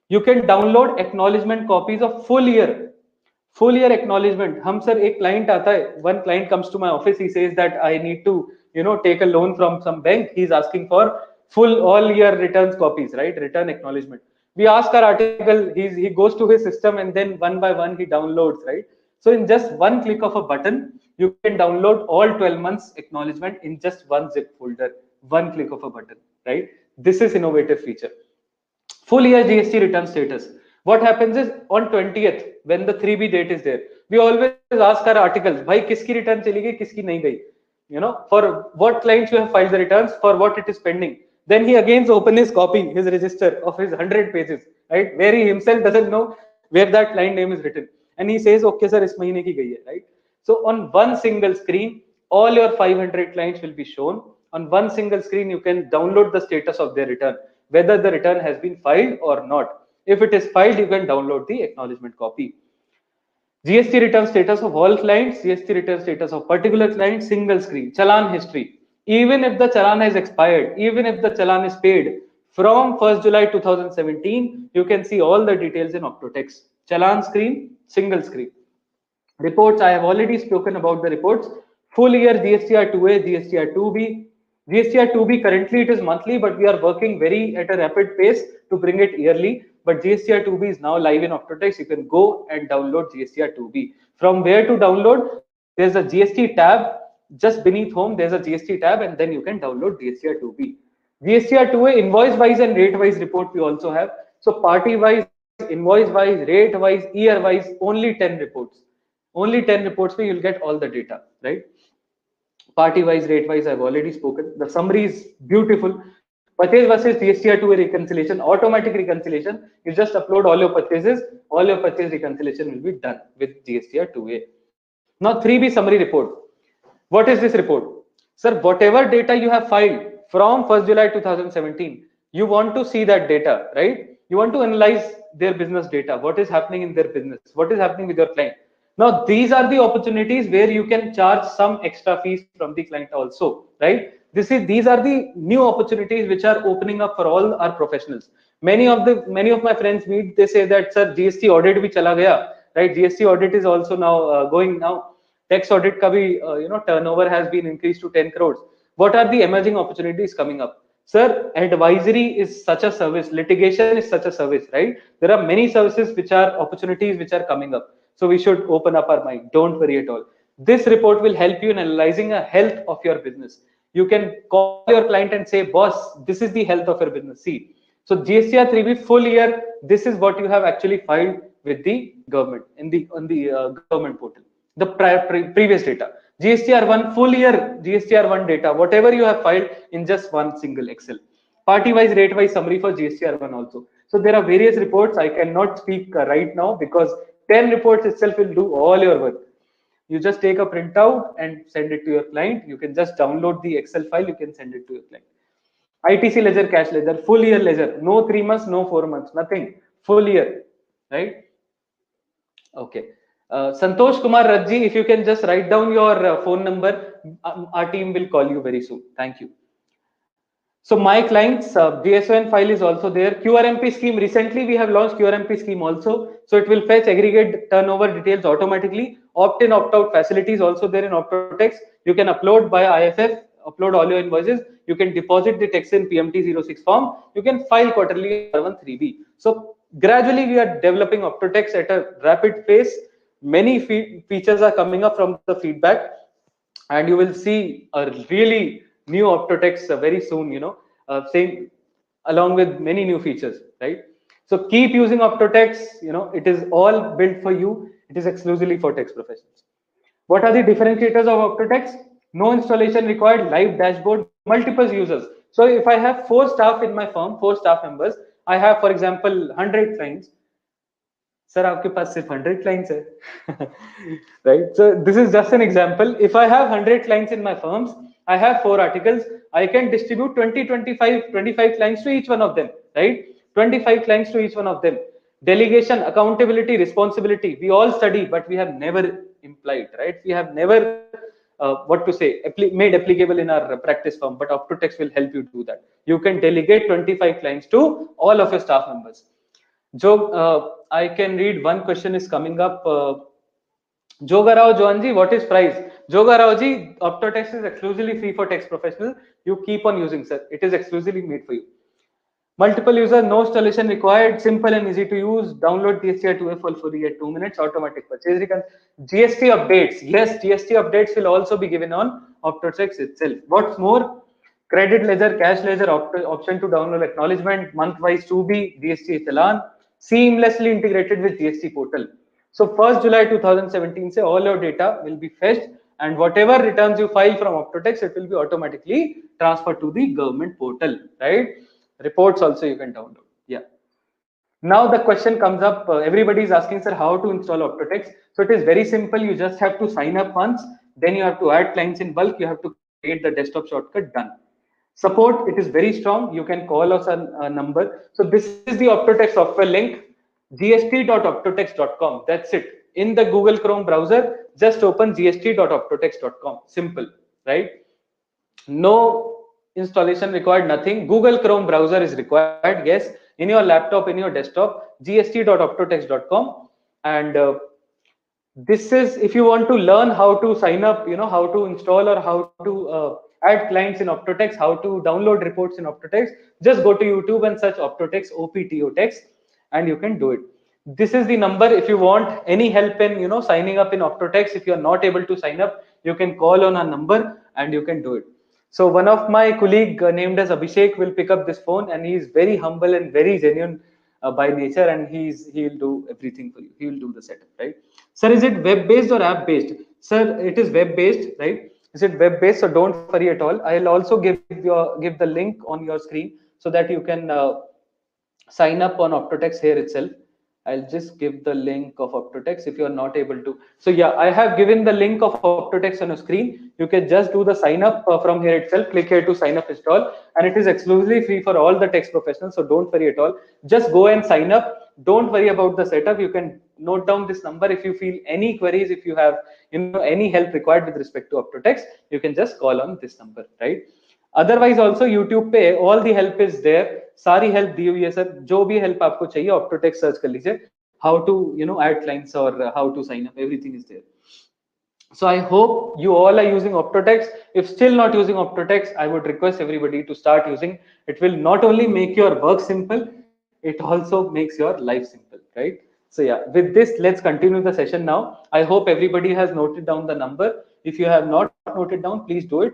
You can download acknowledgement copies of full year acknowledgement. हम sir एक client आता है, one client comes to my office, he says that I need to take a loan from some bank. He's asking for full all year returns copies, right? Return acknowledgement. We ask our article, he goes to his system and then one by one he downloads, right? So in just one click of a button, you can download all 12 months acknowledgement in just one zip folder, one click of a button, right? This is innovative feature. Full year GST return status. What happens is on 20th, when the 3B date is there, we always ask our articles, bhai kiski return chali gayi, kiski nahi gayi? For what clients you have filed the returns, for what it is pending. Then he again open his copy, his register of his 100 pages, right? Where he himself doesn't know where that client name is written. And he says, okay, sir, is mahine ki gayi hai, right? So on one single screen, all your 500 clients will be shown. On one single screen, you can download the status of their return, whether the return has been filed or not. If it is filed, you can download the acknowledgement copy. GST return status of all clients, GST return status of particular client, single screen, challan history. Even if the challan has expired, even if the challan is paid, from 1st July 2017, you can see all the details in Optotax. Challan screen, single screen. Reports, I have already spoken about the reports. Full year GSTR 2A, GSTR 2B. GSTR 2B currently it is monthly, but we are working very at a rapid pace to bring it yearly. But GSTR 2B is now live in Optotax. You can go and download GSTR 2B. From where to download? There's a GST tab just beneath home. There's a GST tab, and then you can download GSTR 2B. GSTR 2A invoice wise and rate wise report we also have. So party wise, invoice wise, rate wise, year wise, only 10 reports. Only 10 reports where you'll get all the data, right? Party wise, rate wise, I've already spoken. The summary is beautiful. Purchase versus GSTR 2A reconciliation, automatic reconciliation. You just upload all your purchases, all your purchase reconciliation will be done with GSTR 2A. Now 3B summary report. What is this report? Sir, whatever data you have filed from 1st July 2017, you want to see that data, right? You want to analyze their business data, what is happening in their business, what is happening with your client. Now, these are the opportunities where you can charge some extra fees from the client also, right? These are the new opportunities which are opening up for all our professionals. Many of my friends meet, they say that, sir, GST audit bhi chala gaya, right? GST audit is also now going now. Tax audit ka bhi, turnover has been increased to 10 crores. What are the emerging opportunities coming up? Sir, advisory is such a service, litigation is such a service, right? There are many services which are opportunities which are coming up. So we should open up our mind. Don't worry at all. This report will help you in analyzing the health of your business. You can call your client and say, boss, this is the health of your business. See, so GSTR 3B full year, this is what you have actually filed with the government on the government portal. The previous data. GSTR 1 full year, GSTR 1 data, whatever you have filed in just one single Excel. Party wise, rate wise summary for GSTR 1 also. So there are various reports. I cannot speak right now because 10 reports itself will do all your work. You just take a printout and send it to your client. You can just download the Excel file. You can send it to your client. ITC ledger, cash ledger, full year ledger. No 3 months, no 4 months, nothing. Full year, right? Okay. Santosh Kumar Rajji, if you can just write down your phone number, our team will call you very soon. Thank you. So my clients, GSON file is also there. QRMP scheme, recently we have launched QRMP scheme also. So it will fetch aggregate turnover details automatically. Opt-in, opt-out facilities also there in Optotax. You can upload by IFF, upload all your invoices. You can deposit the tax in PMT06 form. You can file quarterly R13B. So gradually we are developing Optotax at a rapid pace. Many features are coming up from the feedback, and you will see a really new Optotax very soon, saying along with many new features, right? So keep using Optotax, it is all built for you. It is exclusively for tax professionals. What are the differentiators of Optotax? No installation required, live dashboard, multiple users. So if I have 4 staff in my firm, 4 staff members, I have, for example, 100 clients. Sir आपके पास सिर्फ 100 clients है. Right, so this is just an example. If I have 100 clients in my firms, I have 4 articles, I can distribute 25 clients to each one of them, right? 25 clients to each one of them. Delegation, accountability, responsibility, we all study, but we have never implied, right? We have never what to say, made applicable in our practice firm, but Optotex will help you do that. You can delegate 25 clients to all of your staff members. Joe, I can read one question is coming up. Jogarao Joanji, what is price? Jogarao ji, Optotex is exclusively free for tax professionals. You keep on using, sir. It is exclusively made for you. Multiple user, no installation required, simple and easy to use. Download GST 2F for free at 2 minutes, automatic purchase. GST updates. Yes, GST updates will also be given on Optotex itself. What's more, credit ledger, cash ledger, option to download acknowledgement, month-wise 2B, GST Challan, seamlessly integrated with GST portal. So 1st July 2017 say all your data will be fetched, and whatever returns you file from Optotex, it will be automatically transferred to the government portal, right? Reports also you can download. Yeah. Now the question comes up. Everybody is asking, sir, how to install Optotex? So it is very simple. You just have to sign up once. Then you have to add clients in bulk. You have to create the desktop shortcut. Done. Support, it is very strong. You can call us a number. So this is the Optotex software link, gst.optotex.com. That's it. In the Google Chrome browser, just open gst.optotex.com. Simple, right? No installation required, nothing. Google Chrome browser is required, yes. In your laptop, in your desktop, gst.optotex.com. And this is, if you want to learn how to sign up, how to install or how to add clients in Optotex, how to download reports in Optotex, just go to YouTube and search Optotex, Optotex, and you can do it. This is the number. If you want any help in signing up in Optotex, if you are not able to sign up, you can call on a number and you can do it. So one of my colleague named as Abhishek will pick up this phone, and he is very humble and very genuine by nature, and he'll do everything for you. He will do the setup, right? Sir, is it web based or app based? Sir, it is web based, right? Is it web based? So don't worry at all. I'll also give the link on your screen so that you can sign up on Optotex here itself. I'll just give the link of Optotex if you are not able to. So yeah, I have given the link of Optotex on your screen. You can just do the sign up from here itself. Click here to sign up install, and it is exclusively free for all the tax professionals. So don't worry at all. Just go and sign up. Don't worry about the setup. You can note down this number if you feel any queries. If you have any help required with respect to Optotex, you can just call on this number, right? Otherwise also YouTube पे all the help is there, सारी help दी हुई है sir. जो भी help आपको चाहिए ऑप्टोटेक्स search कर लीजिए, हाउ टू ऐड क्लाइंट्स और how to sign up, everything is there. So I hope you all are using Optotex. If still not using Optotex, I would request everybody to start using. It will not only make your work simple, it also makes your life simple, right? So yeah, with this, let's continue the session now. I hope everybody has noted down the number. If you have not noted down, please do it.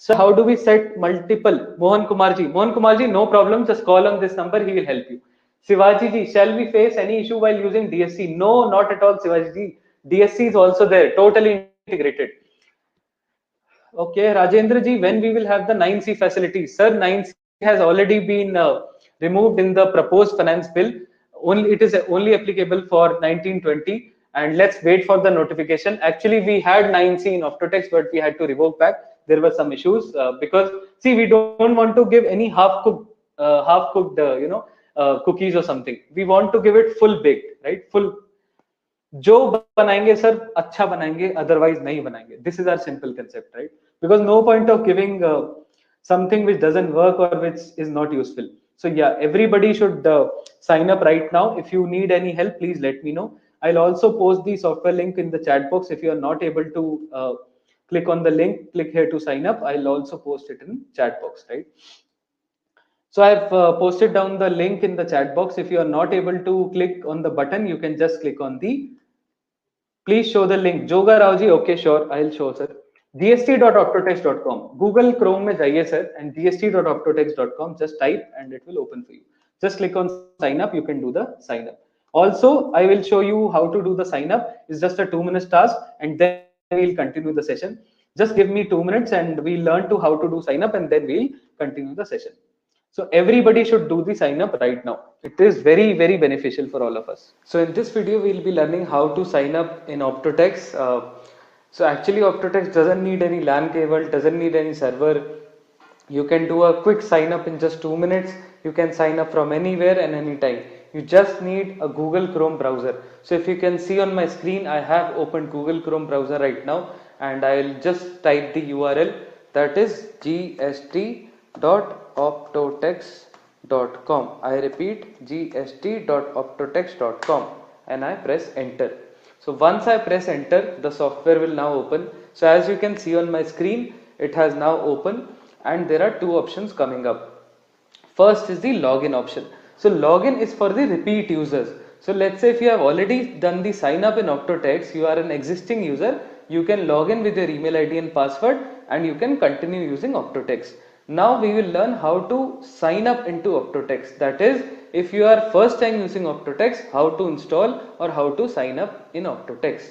So how do we set multiple? Mohan Kumar ji, no problem. Just call on this number. He will help you. Shivaji ji, shall we face any issue while using DSC? No, not at all, Shivaji ji. DSC is also there, totally integrated. Okay, Rajendra ji, when we will have the 9C facility? Sir, 9C has already been removed in the proposed finance bill. It is only applicable for 1920. And let's wait for the notification. Actually, we had 9C in Optotex, but we had to revoke back. There were some issues because see, we don't want to give any half-cooked cookies or something. We want to give it full baked, right? Full. जो बनाएंगे sir अच्छा बनाएंगे, otherwise नहीं बनाएंगे. This is our simple concept, right? Because no point of giving something which doesn't work or which is not useful. So yeah, everybody should sign up right now. If you need any help, please let me know. I'll also post the software link in the chat box. If you are not able to click on the link, click here to sign up. I'll also post it in chat box, right? So I've posted down the link in the chat box. If you are not able to click on the button, you can just click on the, please show the link. Joga Raoji, okay, sure, I'll show, sir. gst.optotex.com. Google Chrome में जाइए sir, and gst.optotex.com. Just type and it will open for you. Just click on sign up. You can do the sign up. Also, I will show you how to do the sign up. It's just a 2-minute task, and then we'll continue the session. Just give me 2 minutes, and we'll learn to how to do sign up, and then we'll continue the session. So everybody should do the sign up right now. It is very, very beneficial for all of us. So in this video, we'll be learning how to sign up in Optotax. So actually Optotax doesn't need any LAN cable, doesn't need any server. You can do a quick sign up in just 2 minutes. You can sign up from anywhere and anytime. You just need a Google Chrome browser. So if you can see on my screen, I have opened Google Chrome browser right now, and I'll just type the URL, that is gst.optotex.com. I repeat, gst.optotex.com, and I press enter. So once I press enter, the software will now open. So as you can see on my screen, it has now opened, and there are two options coming up. First is the login option. So login is for the repeat users. So let's say if you have already done the sign up in Optotax, you are an existing user, you can log in with your email ID and password, and you can continue using Optotax. Now we will learn how to sign up into Optotax. That is, if you are first time using Optotax, how to install or how to sign up in Optotax.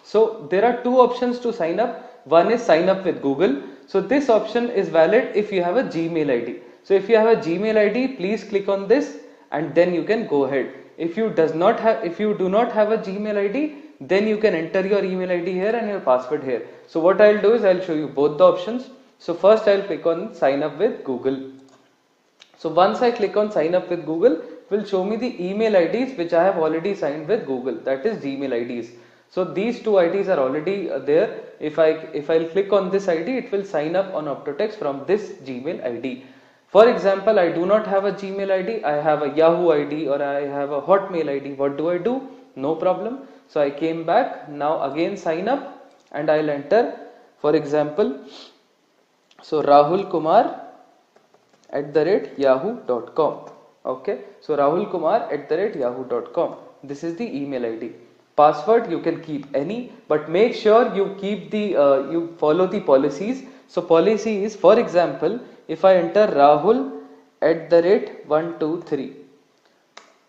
So there are two options to sign up. One is sign up with Google. So this option is valid if you have a Gmail ID. So if you have a Gmail ID, please click on this and then you can go ahead. If you do not have a Gmail ID, then you can enter your email ID here and your password here. So what I'll do is I'll show you both the options. So first I'll click on sign up with Google. So once I click on sign up with Google, it will show me the email IDs which I have already signed with Google, that is Gmail IDs. So these two IDs are already there. If I'll click on this ID, it will sign up on Optotax from this Gmail ID. For example, I do not have a Gmail ID, I have a Yahoo ID or I have a Hotmail ID. What do? No problem. So I came back, now again sign up, and I'll enter, for example, so Rahul Kumar @yahoo.com. Okay, so Rahul Kumar @yahoo.com. This is the email ID. Password you can keep any, but make sure you keep you follow the policies. So policy is, for example, if I enter Rahul @123,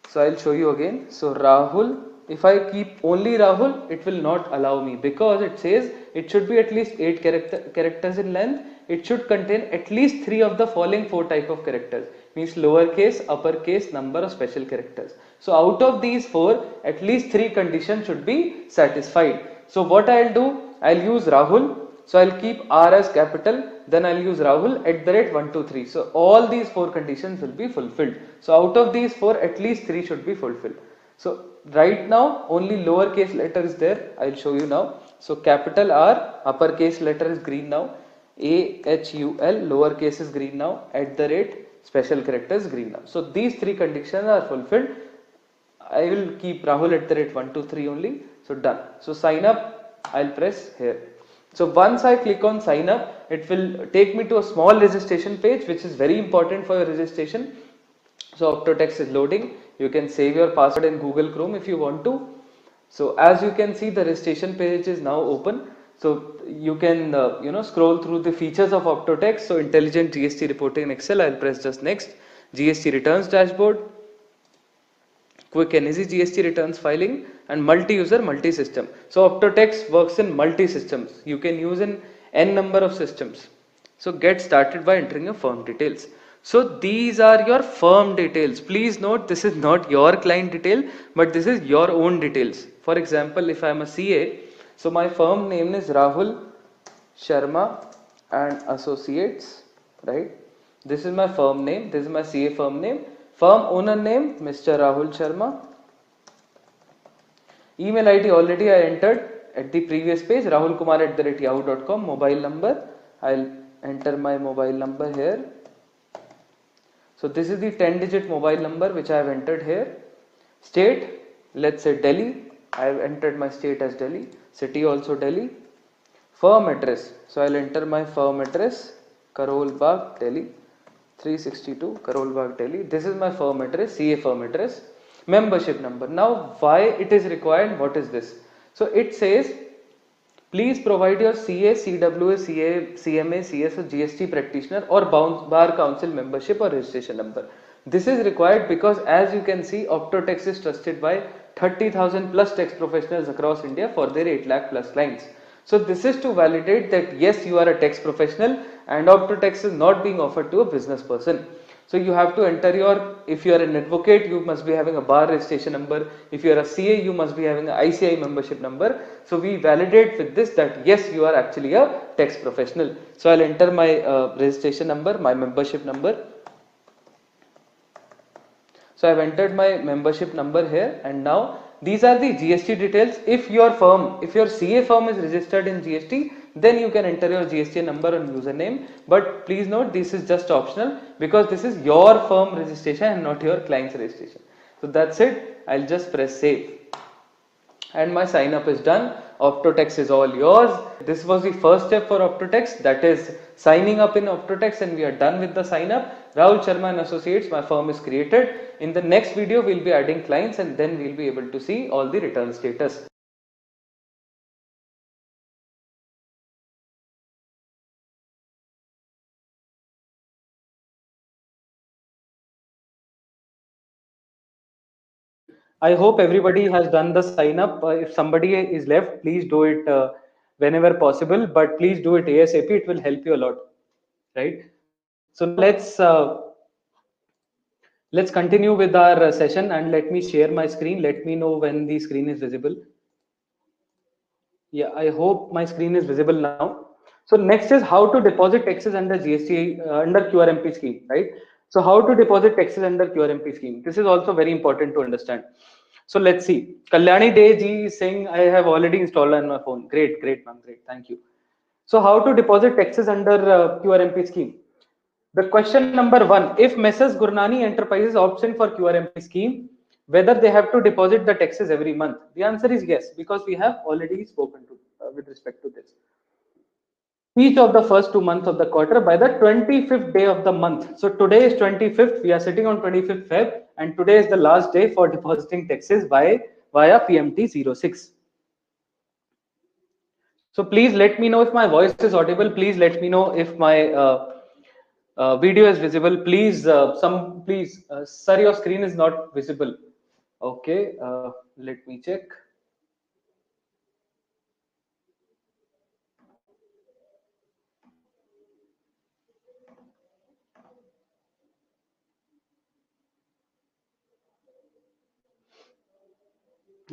so I'll show you again. So Rahul, if I keep only Rahul, it will not allow me, because it says it should be at least 8 characters in length. It should contain at least 3 of the following 4 type of characters, means lowercase, uppercase, number or special characters. So out of these 4, at least 3 conditions should be satisfied. So what I'll do, I'll use Rahul. So I'll keep R as capital, then I'll use Rahul @123. So all these 4 conditions will be fulfilled. So out of these 4, at least 3 should be fulfilled. So right now only lowercase letter is there. I'll show you now. So capital R, uppercase letter is green now. AHUL, lowercase is green now. @, special character is green now. So these 3 conditions are fulfilled. I will keep Rahul @123 only. So done. So sign up, I'll press here. So once I click on sign up, it will take me to a small registration page, which is very important for your registration. So Optotax is loading. You can save your password in Google Chrome if you want to. So as you can see, the registration page is now open. So you can scroll through the features of Optotax. So intelligent GST reporting in Excel, I'll press just next. GST returns dashboard, quick and easy GST returns filing, and multi-user, multi-system. So Optotax works in multi-systems. You can use in n number of systems. So get started by entering your firm details. So these are your firm details. Please note, this is not your client detail, but this is your own details. For example, if I am a CA, so my firm name is Rahul Sharma and Associates, right? This is my firm name. This is my CA firm name. Firm owner name, Mr. Rahul Sharma. Email ID already I entered at the previous page, rahulkumar @yahoo.com. Mobile number, I'll enter my mobile number here. So this is the 10-digit mobile number which I have entered here. State, let's say Delhi. I have entered my state as Delhi. City also Delhi. Firm address, so I'll enter my firm address, Karol Bagh, Delhi. 362 Karol Bagh, Delhi. This is my firm address, CA firm address. Membership number. Now why it is required? What is this? So it says, please provide your CA, CWA, CMA, CS or GST practitioner or bar council membership or registration number. This is required because, as you can see, Optotax is trusted by 30,000 plus tax professionals across India for their 8 lakh plus clients. So this is to validate that yes, you are a tax professional and Optotax is not being offered to a business person. So you have to enter your, if you are an advocate, you must be having a bar registration number. If you are a CA, you must be having an ICI membership number. So we validate with this that yes, you are actually a tax professional. So I'll enter my registration number, my membership number. So I've entered my membership number here, and now these are the GST details. If your firm, if your CA firm is registered in GST, then you can enter your GST number and username. But please note, this is just optional because this is your firm registration and not your client's registration. So that's it. I'll just press save. And my sign up is done. Optotax is all yours. This was the first step for Optotax, that is signing up in Optotax, and we are done with the sign up. Rahul Sharma and Associates, my firm is created. In the next video, we'll be adding clients, and then we'll be able to see all the return status. I hope everybody has done the sign up. If somebody is left, please do it whenever possible, but please do it ASAP. It will help you a lot, right? So now let's continue with our session, and let me share my screen. Let me know when the screen is visible. Yeah, I hope my screen is visible now. So next is how to deposit taxes under GST under QRMP scheme, right? So how to deposit taxes under QRMP scheme? This is also very important to understand. So let's see. Kalyani Day ji is saying I have already installed on my phone. Great, great, ma'am. Great, thank you. So how to deposit taxes under QRMP scheme? The question number one: if Messrs. Gurnani Enterprises opts in for QRMP scheme, whether they have to deposit the taxes every month? The answer is yes, because we have already spoken to with respect to this. Each of the first 2 months of the quarter by the 25th day of the month. So today is 25th. We are sitting on 25th Feb, and today is the last day for depositing taxes via PMT 06. So please let me know if my voice is audible. Please let me know if my video is visible. Please, sir, your screen is not visible. Okay, let me check.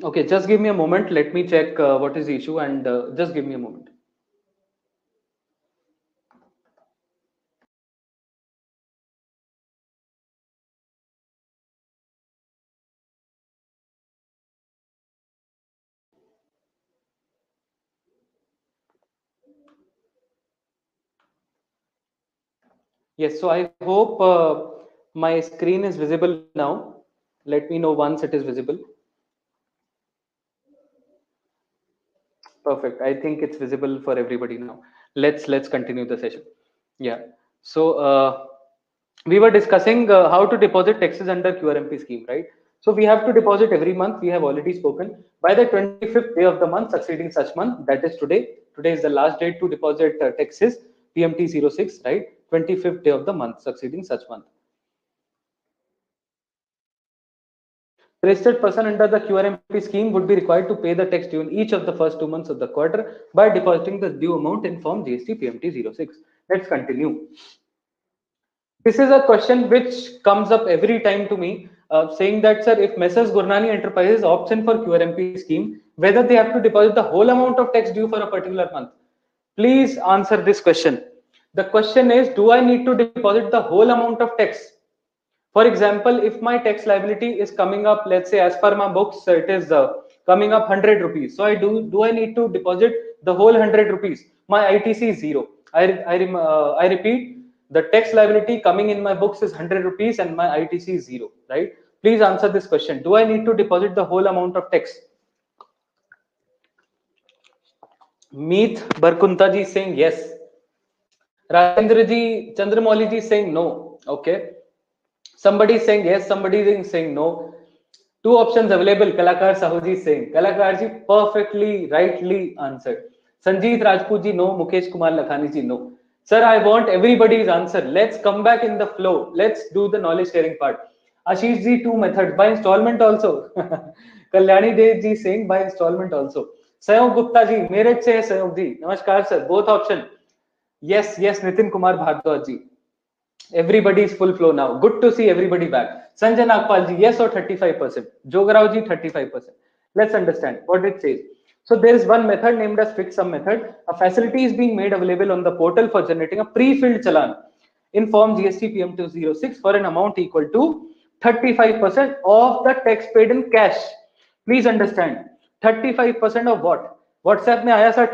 Okay, just give me a moment. Let me check what is the issue, and just give me a moment. Yes, so I hope my screen is visible now. Let me know once it is visible. Perfect. I think it's visible for everybody now. Let's continue the session. Yeah. So we were discussing how to deposit taxes under QRMP scheme, right? So we have to deposit every month. We have already spoken by the 25th day of the month succeeding such month. That is today. Today is the last date to deposit taxes, PMT 06, right? 25th day of the month succeeding such month. Registered person under the QRMP scheme would be required to pay the tax due in each of the first 2 months of the quarter by depositing the due amount in form GST PMT 06. Let's continue. This is a question which comes up every time to me, saying that, sir, if Messrs. Gurnani Enterprises opts in for QRMP scheme, whether they have to deposit the whole amount of tax due for a particular month. Please answer this question. The question is, do I need to deposit the whole amount of tax? For example, if my tax liability is coming up, let's say as per my books, it is coming up 100 rupees. So do I need to deposit the whole 100 rupees? My ITC is zero. I repeat, the tax liability coming in my books is 100 rupees and my ITC is zero, right? Please answer this question. Do I need to deposit the whole amount of tax? Meet Barkunta ji is saying yes. Rajendra ji, Chandramouli ji is saying no. Okay. Somebody is saying yes, somebody is saying no. Two options available. Kalakar Sahuji is saying. Kalakar ji perfectly, rightly answered. Sanjeet Rajput ji no. Mukesh Kumar Lakhani ji no. Sir, I want everybody's answer. Let's come back in the flow. Let's do the knowledge sharing part. Ashish ji, two methods. By installment also. Kalyani Dev ji saying by installment also. Sayog Gupta ji, Meerut se Sayog ji. Namaskar sir. Both option. Yes, Nitin Kumar Bhardwaj ji. Everybody is full flow now. Good to see everybody back. Sanjay Nagpal ji, yes or 35%. Jogarao ji, 35%. Let's understand what it says. So there is one method named as fixed sum method. A facility is being made available on the portal for generating a pre-filled challan in form GST PM 206 for an amount equal to 35% of the tax paid in cash. Please understand, 35% of what? WhatsApp में आया sir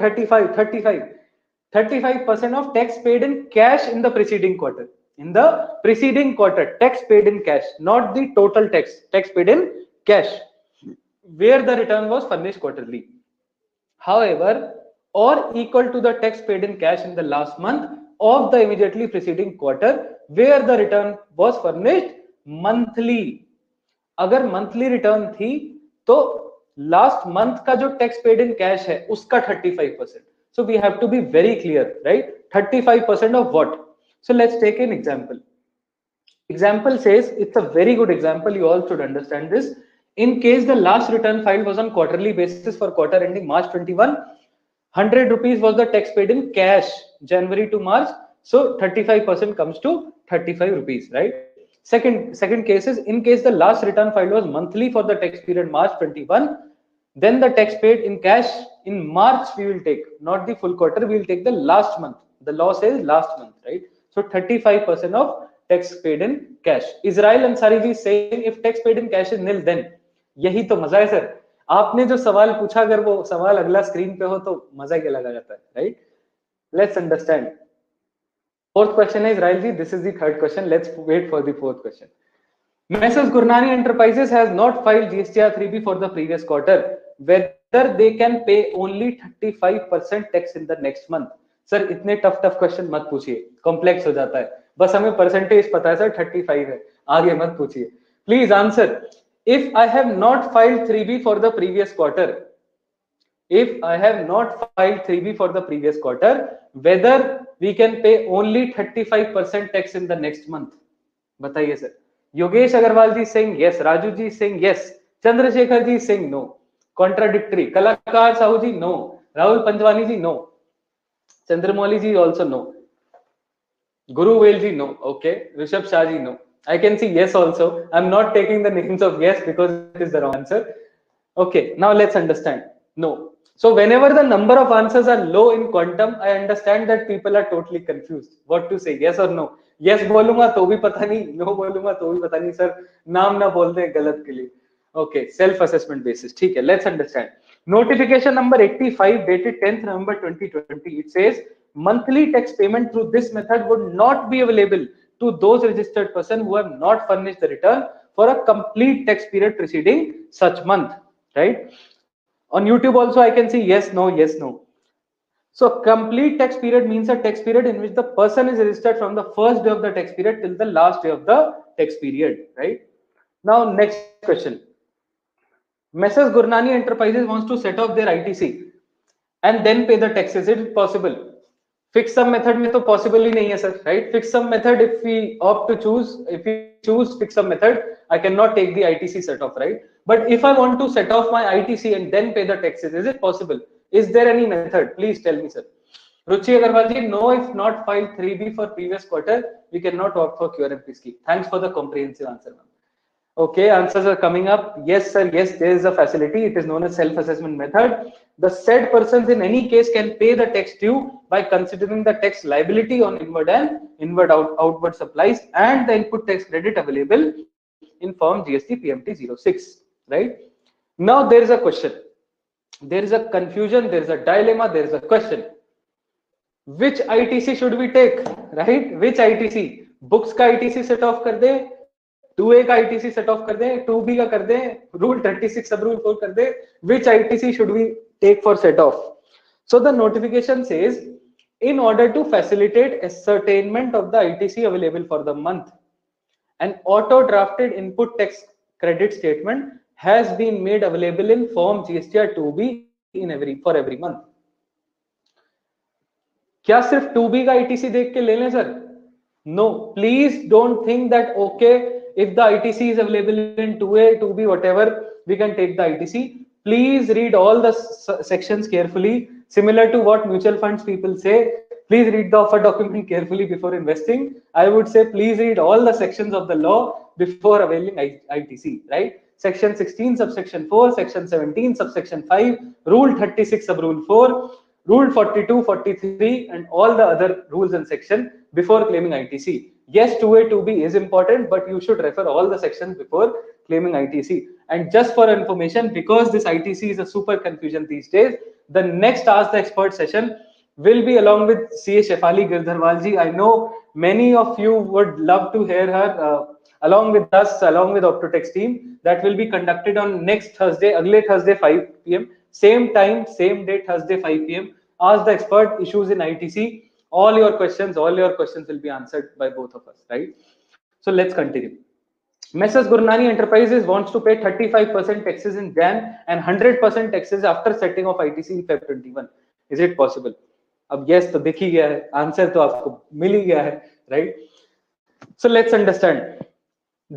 35% of tax paid in cash in the preceding quarter. In the preceding quarter, tax paid in cash, not the total tax paid in cash, where the return was furnished quarterly. However, or equal to the tax paid in cash in the last month of the immediately preceding quarter, where the return was furnished monthly. अगर monthly return थी तो last month का जो tax paid in cash है उसका 35%. So we have to be very clear, right? 35% of what? So let's take an example. Example says, it's a very good example, you all should understand this. In case the last return filed was on quarterly basis for quarter ending March 21, 100 rupees was the tax paid in cash January to March, so 35% comes to 35 rupees, right? Second case is, in case the last return filed was monthly for the tax period March 21, then the tax paid in cash in March we will take, not the full quarter, we will take the last month. The law says last month, right? So 35% of tax paid in cash. Israel Ansari ji is saying, if tax paid in cash is nil, then यही तो मजा है sir. आपने जो सवाल पूछा, अगर वो सवाल अगला स्क्रीन पे हो तो मजा क्या लगा जाता है, right? Let's understand. Fourth question is, Israel ji, this is the third question. Let's wait for the fourth question. Messrs. Gurnani Enterprises has not filed GSTR 3B for the previous quarter. Whether they can pay only 35% tax in the next month. Sir इतने tough question मत पूछिए, complex हो जाता है. बस हमें percentage पता है सर 35 है, आगे मत पूछिए. Please answer. If I have not filed 3B for the previous quarter, if I have not filed 3B for the previous quarter, whether we can pay only 35% tax in the next month? बताइए sir. Yogesh Agarwal ji saying yes, Raju ji saying yes, Chandrasekhar ji saying no. Contradictory. Kalakar Sahu ji no, Rahul Panjwani ji no, Chandramoli ji also no, Guru Vail ji no, okay, Rishabh Shah ji no. I can see yes also. I'm not taking the names of yes because it is the wrong answer. Okay, now let's understand. No. So whenever the number of answers are low in quantum, I understand that people are totally confused what to say, yes or no. Yes बोलूंगा तो भी पता नहीं, no बोलूंगा तो भी पता नहीं. सर नाम ना बोल दें गलत के लिए. Okay, self assessment basis. ठीक है, let's understand. Notification number 85 dated 10th November 2020. It says monthly tax payment through this method would not be available to those registered person who have not furnished the return for a complete tax period preceding such month, right? On YouTube also I can see yes, no, yes, no. So complete tax period means a tax period in which the person is registered from the first day of the tax period till the last day of the tax period, right? Now next question. Messrs. Gurnani Enterprises wants to set off their ITC and then pay the taxes. Is it possible? Fixed sum method में तो possible ही नहीं है sir, right? Fixed sum method, if we opt to choose, if we choose fixed sum method, I cannot take the ITC set off, right? But if I want to set off my ITC and then pay the taxes, is it possible? Is there any method? Please tell me, sir. Ruchi Agarwal ji, no, if not filed 3B for previous quarter, we cannot opt for QRMP scheme. Thanks for the comprehensive answer, ma'am. Okay, answers are coming up. Yes, sir. Yes, there is a facility. It is known as self-assessment method. The said persons in any case can pay the tax due by considering the tax liability on inward and outward supplies and the input tax credit available in form GST PMT 06. Right? Now there is a question. There is a confusion. There is a dilemma. There is a question. Which ITC should we take? Right? Which ITC? Books का ITC set off कर दे, 2A का ITC set off कर दे, 2B का कर दे, Rule 36 sub Rule 4 कर दे. Which ITC should we take for set off? So the notification says, in order to facilitate ascertainment of the ITC available for the month, an auto drafted input tax credit statement has been made available in form GSTR 2B for every month. क्या सिर्फ 2B का ITC देख के ले लें sir? No, please don't think that okay, if the ITC is available in 2A, 2B, whatever, we can take the ITC. Please read all the sections carefully. Similar to what mutual funds people say, Please read the offer document carefully before investing. I would say please read all the sections of the law before availing ITC, right? Section 16, subsection 4, section 17, subsection 5, rule 36, sub rule 4, rule 42, 43, and all the other rules and section before claiming ITC. Yes, 2A, 2B is important, but you should refer all the sections before claiming ITC. And just for information, because this ITC is a super confusion these days, the next Ask the Expert session will be along with CA Shefali Girdharwal ji. I know many of you would love to hear her along with us, along with Optotax team. That will be conducted on next Thursday, Agle Thursday 5 p.m. Same time, same day, Thursday 5 p.m. Ask the Expert, issues in ITC. All your questions will be answered by both of us, right? So let's continue. Messrs. Gurnani Enterprises wants to pay 35% taxes in Jan and 100% taxes after setting of ITC in Feb 21. Is it possible? अब yes तो दिख ही गया है, answer तो आपको मिल ही गया है, right? So let's understand.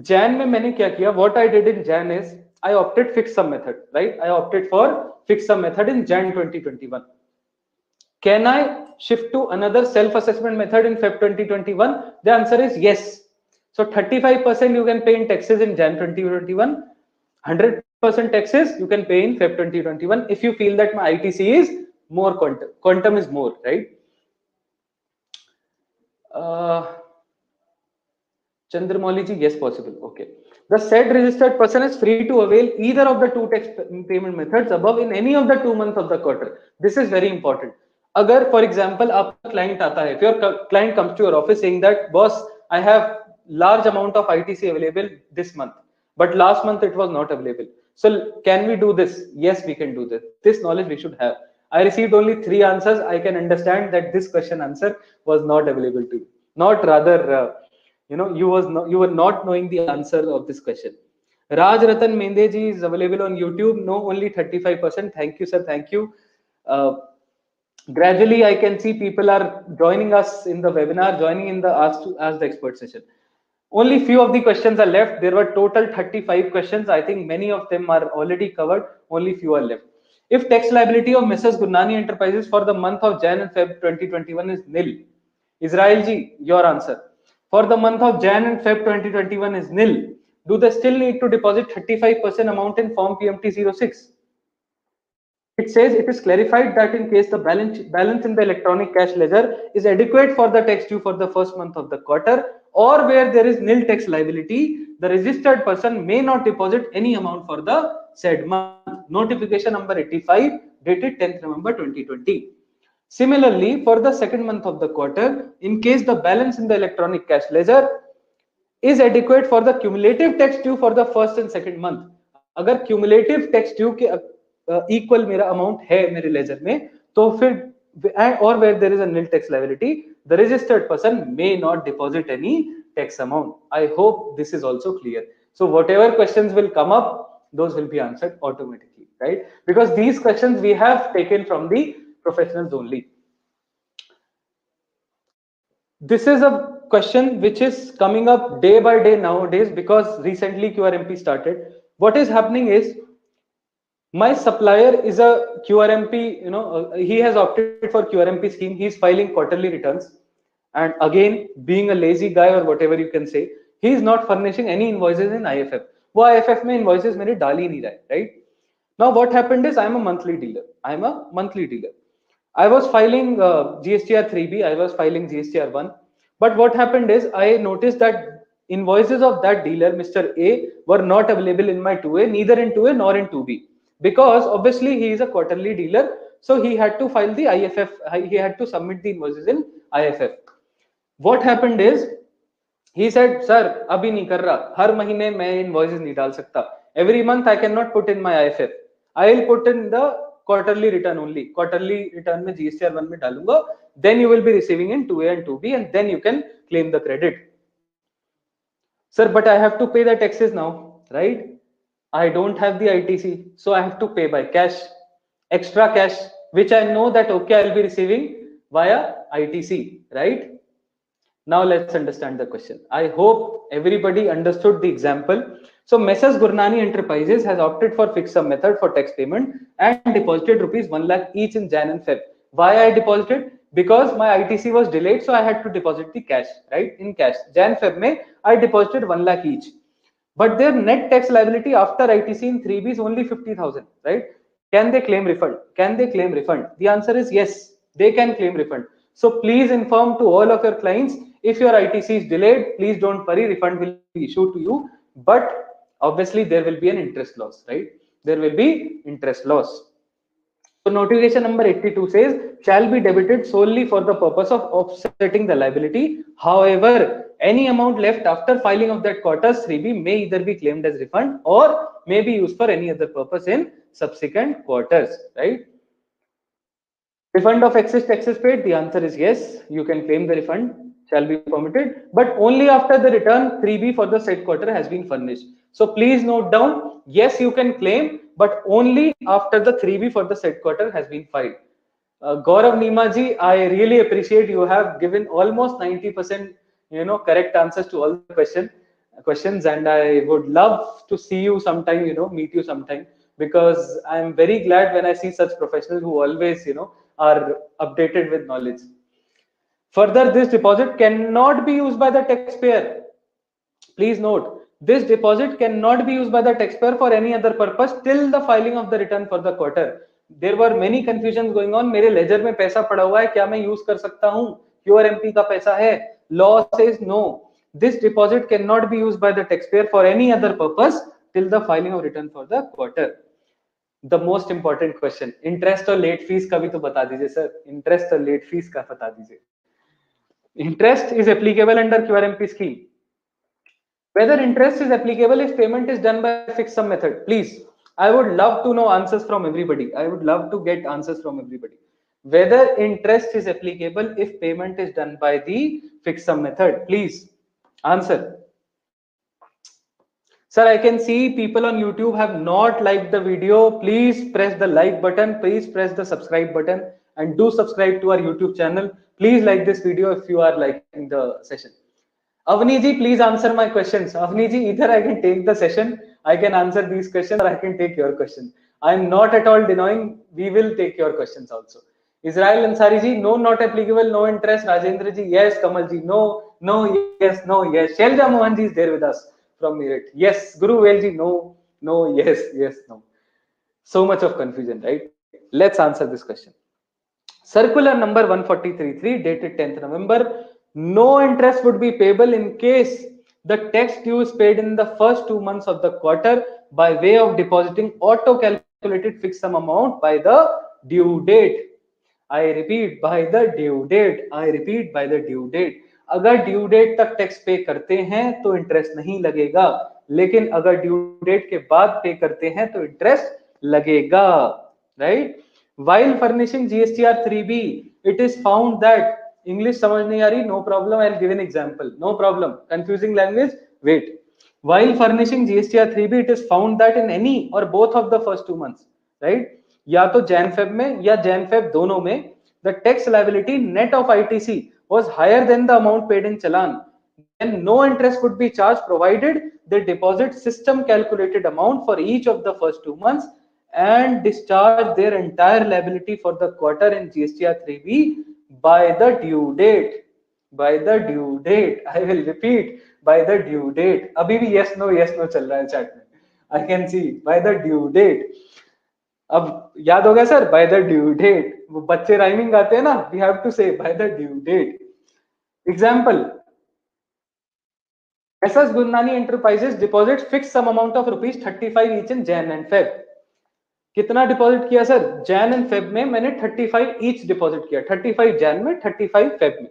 Jan में मैंने क्या किया? What I did in Jan is I opted fixed sum method, right? I opted for fixed sum method in Jan 2021. Can I shift to another self-assessment method in Feb 2021? The answer is yes. So 35% you can pay in taxes in Jan 2021, 100% taxes you can pay in Feb 2021 if you feel that my ITC is more quantum is more, right? Chandramouli ji, yes, possible. Okay. The said registered person is free to avail either of the two tax payment methods above in any of the 2 months of the quarter. This is very important. Agar, for example, आपका client आता है, if your client comes to your office saying that, boss, I have large amount of ITC available this month, but last month it was not available. So can we do this? Yes, we can do this. This knowledge we should have. I received only 3 answers. I can understand that this question answer was not available to you. Not rather, you were not knowing the answer of this question. Raj Ratan Mende ji is available on YouTube. No, only 35%. Thank you, sir. Thank you. Gradually, I can see people are joining us in the webinar, joining in the Ask the Expert session. Only few of the questions are left. There were total 35 questions. I think many of them are already covered. Only few are left. If tax liability of Messrs. Gurnani Enterprises for the month of Jan and Feb 2021 is nil, Israel ji, your answer. For the month of Jan and Feb 2021 is nil, do they still need to deposit 35% amount in Form PMT 06? It says it is clarified that in case the balance in the electronic cash ledger is adequate for the tax due for the first month of the quarter, or where there is nil tax liability, the registered person may not deposit any amount for the said month. Notification number 85 dated 10th November 2020. Similarly, for the second month of the quarter, in case the balance in the electronic cash ledger is adequate for the cumulative tax due for the first and second month, अगर cumulative tax due के equal मेरा amount है मेरे ledger में, तो फिर or where there is a nil tax liability, the registered person may not deposit any tax amount. I hope this is also clear. So whatever questions will come up, those will be answered automatically, right? Because these questions we have taken from the professionals only. This is a question which is coming up day by day nowadays because recently QRMP started. What is happening is my supplier is a QRMP, he has opted for QRMP scheme. He is filing quarterly returns. And again, being a lazy guy or whatever you can say, he is not furnishing any invoices in IFF. वो IFF में invoices मेरे डाल ही नहीं रहा है, right? Now what happened is I am a monthly dealer. I was filing GSTR 3B, I was filing GSTR 1. But what happened is I noticed that invoices of that dealer, Mr. A, were not available in my 2A, neither in 2A nor in 2B. Because obviously he is a quarterly dealer, so he had to file the IFF, he had to submit the invoices in IFF. What happened is, he said, sir, abhi nahi kar raha, har mahine main invoices nahi dal sakta. Every month I cannot put in my IFF. I will put in the quarterly return only. Quarterly return में GSTR 1 में डालूंगा. Then you will be receiving in 2A and 2B, and then you can claim the credit. Sir, but I have to pay the taxes now, right? I don't have the ITC, so I have to pay by cash, extra cash, which I know that okay, I'll be receiving via ITC, right? Now let's understand the question. I hope everybody understood the example. So Messrs. Gurnani Enterprises has opted for fixed sum method for tax payment and deposited rupees 1 lakh each in Jan and Feb. Why I deposited? because my ITC was delayed, so I had to deposit the cash, right? In cash. Jan Feb May, I deposited 1 lakh each. But their net tax liability after ITC in 3B is only 50,000, right? Can they claim refund? Can they claim refund? The answer is yes, they can claim refund. So please inform to all of your clients, if your ITC is delayed, please don't worry, refund will be issued to you. But obviously there will be an interest loss, right? There will be interest loss. So notification number 82 says shall be debited solely for the purpose of offsetting the liability. However, any amount left after filing of that quarter's 3B may either be claimed as refund or may be used for any other purpose in subsequent quarters, right? Refund of excess taxes paid, the answer is yes, you can claim the refund, shall be permitted, but only after the return 3B for the said quarter has been furnished. So please note down, yes, you can claim, but only after the 3B for the said quarter has been filed. Gaurav Nimaji, I really appreciate you have given almost 90% correct answers to all the questions, and I would love to see you sometime, meet you sometime, because I'm very glad when I see such professionals who always are updated with knowledge. Further, this deposit cannot be used by the taxpayer. Please note, this deposit cannot be used by the taxpayer for any other purpose till the filing of the return for the quarter. There were many confusions going on. मेरे laser में पैसा पड़ा हुआ है, क्या मैं use कर सकता हूँ? QRMP का पैसा है. Law says no. This deposit cannot be used by the taxpayer for any other purpose till the filing of return for the quarter. The most important question, interest और late fees का भी तो बता दीजिए sir. Interest और late fees का बता दीजिए. Interest is applicable under QRMP scheme. Whether interest is applicable if payment is done by fixed sum method. Please, I would love to know answers from everybody. I would love to get answers from everybody. Whether interest is applicable if payment is done by the fixed sum method. Please answer. Sir, I can see people on YouTube have not liked the video. Please press the like button. Please press the subscribe button and do subscribe to our YouTube channel. Please like this video if you are liking the session. Avni ji, please answer my questions. Avni ji, either I can take the session, I can answer these questions, or I can take your questions. I am not at all denying, we will take your questions also. Israel Ansari ji, no, not applicable, no interest. Rajendra ji, yes. Kamal ji, no, yes, no, yes. Shelja Mohan ji is there with us from Meerut. Yes. Guru Vel ji, no, yes, no. So much of confusion, right? Let's answer this question. Circular number 1433 dated 10th November. No interest would be payable in case the tax due is paid in the first 2 months of the quarter by way of depositing auto-calculated fixed sum amount by the due date. I repeat, by the due date. I repeat, by the due date. अगर due date तक tax पे करते हैं तो interest नहीं लगेगा, लेकिन अगर ड्यू डेट के बाद पे करते हैं तो इंटरेस्ट लगेगा, right? While furnishing GSTR 3B, it is found that English समझ नहीं आ रही, no problem, I'll give an example. No problem. Confusing language, wait. While furnishing GSTR 3B, it is found that in any or both of the first 2 months, right? या तो Jan Feb में या Jan Feb दोनों में, the tax liability net of ITC was higher than the amount paid in challan. Then no interest would be charged provided they deposit system calculated amount for each of the first 2 months and discharge their entire liability for the quarter in GSTR 3B by the due date. By the due date. I will repeat, by the due date. अभी भी yes no चल रहा है chat में. I can see by the due date. अब याद हो गया sir, by the due date. वो बच्चे राइमिंग गाते हैं ना, we have to say by the due date. Example. SS Gurnani Enterprises deposits fixed sum amount of rupees 35 each in Jan and Feb. कितना डिपॉजिट किया सर? जैन एंड फेब में मैंने 35 each deposit किया. 35 जैन में, 35 फेब में.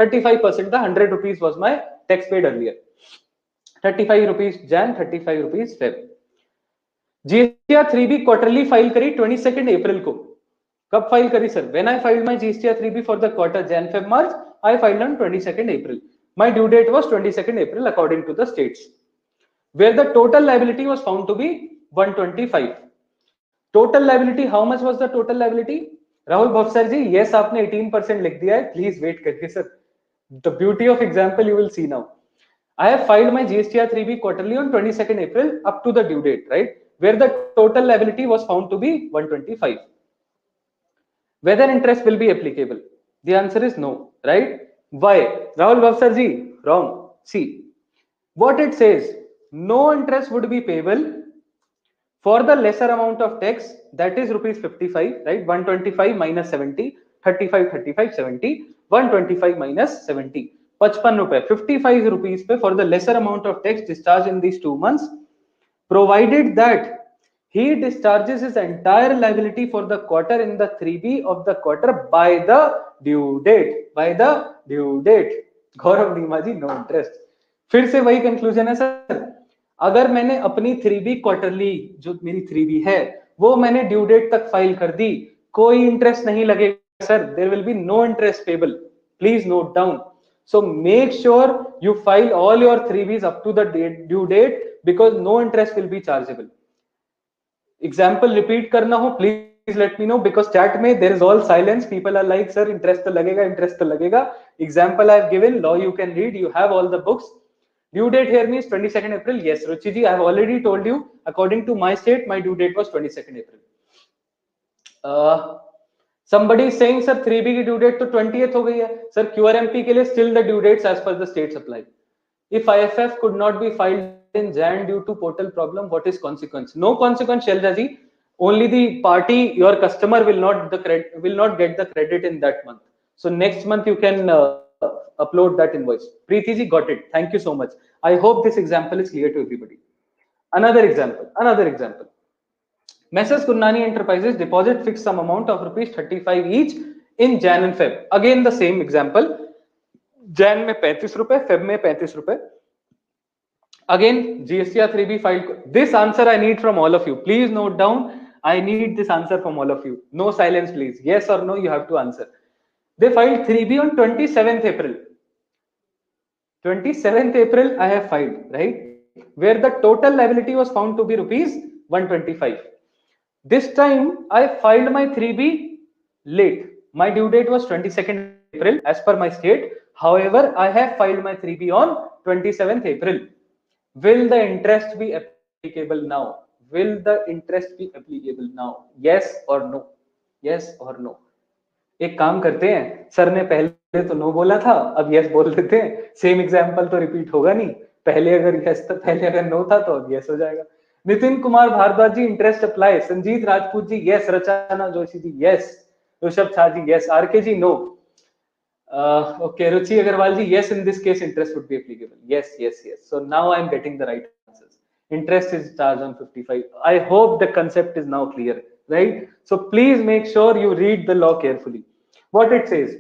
35% था, 100 rupees was my tax paid earlier. 35 rupees Jan, 35 rupees Feb. GSTR 3B quarterly file करी 22 April को. कब फाइल करी sir? When I filed my GSTR 3B for the quarter Jan Feb March, I filed on 22 April. My due date was 22 April according to the states, where the total liability was found to be 125. Total liability, how much was the total liability? Rahul Bhavsar ji, yes आपने 18% लिख दिया है. Please wait करिए sir. The beauty of example you will see now. I have filed my GSTR 3B quarterly on 22 April up to the due date, right? Where the total liability was found to be 125. Whether interest will be applicable? The answer is no, right? Why? Rahul Bhavsar ji, wrong. See what it says: no interest would be payable for the lesser amount of tax, that is rupees 55, right? 125 minus 70, 35, 35, 70, 125 minus 70, 55 रुपए, 55 rupees पे for the lesser amount of tax discharged in these 2 months, provided that he discharges his entire liability for the quarter in the 3B of the quarter by the due date. By the due date. Gaurav Neema ji, no interest. फिर से वही conclusion है sir. अगर मैंने अपनी 3B quarterly, जो मेरी 3B है, वो मैंने ड्यू डेट तक फाइल कर दी, कोई इंटरेस्ट नहीं लगेगा sir. There will be no interest payable. Please note down. So make sure you file all your 3Bs up to the due date, because no interest will be chargeable. Example repeat करना हो, please let me know, because chat में there is all silence. People are like, sir, interest तो लगेगा, interest तो लगेगा. Example I have given, law you can read, you have all the books. Due date here means 22nd April. Yes, Ruchi ji, I have already told you, according to my state, my due date was 22nd April. Somebody is saying, sir, 3B की due date तो 20th हो गई है. Sir, QRMP के लिए still the due dates as per the states apply. If IFF could not be filed in Jan due to portal problem, what is consequence? No consequence, Shelja ji. Only the party, your customer, will not get the credit in that month. So next month you can upload that invoice. Preeti ji, got it. Thank you so much. I hope this example is clear to everybody. Another example. Messrs Gurnani Enterprises deposit fixed sum amount of rupees 35 each in Jan and Feb. Again the same example. Jan में 35 रुपए, Feb में 35 रुपए. Again GST 3B filed. This answer I need from all of you. Please note down. I need this answer from all of you. No silence, please. Yes or no, you have to answer. They filed 3B on 27th April. 27th April I have filed, right? Where the total liability was found to be rupees 125. This time I filed my 3B late. My due date was 22nd April as per my state. However, I have filed my 3B on 27th April. Will the interest be applicable now? Will the interest be applicable now? Yes or no? Yes or no? एक काम करते हैं, sir ने पहले तो no बोला था, अब यस बोल देते हैं. सेम एग्जांपल तो रिपीट होगा नहीं. पहले अगर यस था, पहले अगर नो था तो अब यस हो जाएगा. नितिन कुमार भारद्वाज जी, interest apply. Sanjeet Rajput ji, yes. Rachna Joshi ji, yes. Rishabh Jha ji, yes. R K ji, no. Okay, Ruchi Agarwal ji, yes, in this case interest would be applicable. Yes, yes, yes. So now I am getting the right answers. Interest is charged on 55. I hope the concept is now clear, right? So please make sure you read the law carefully. What it says,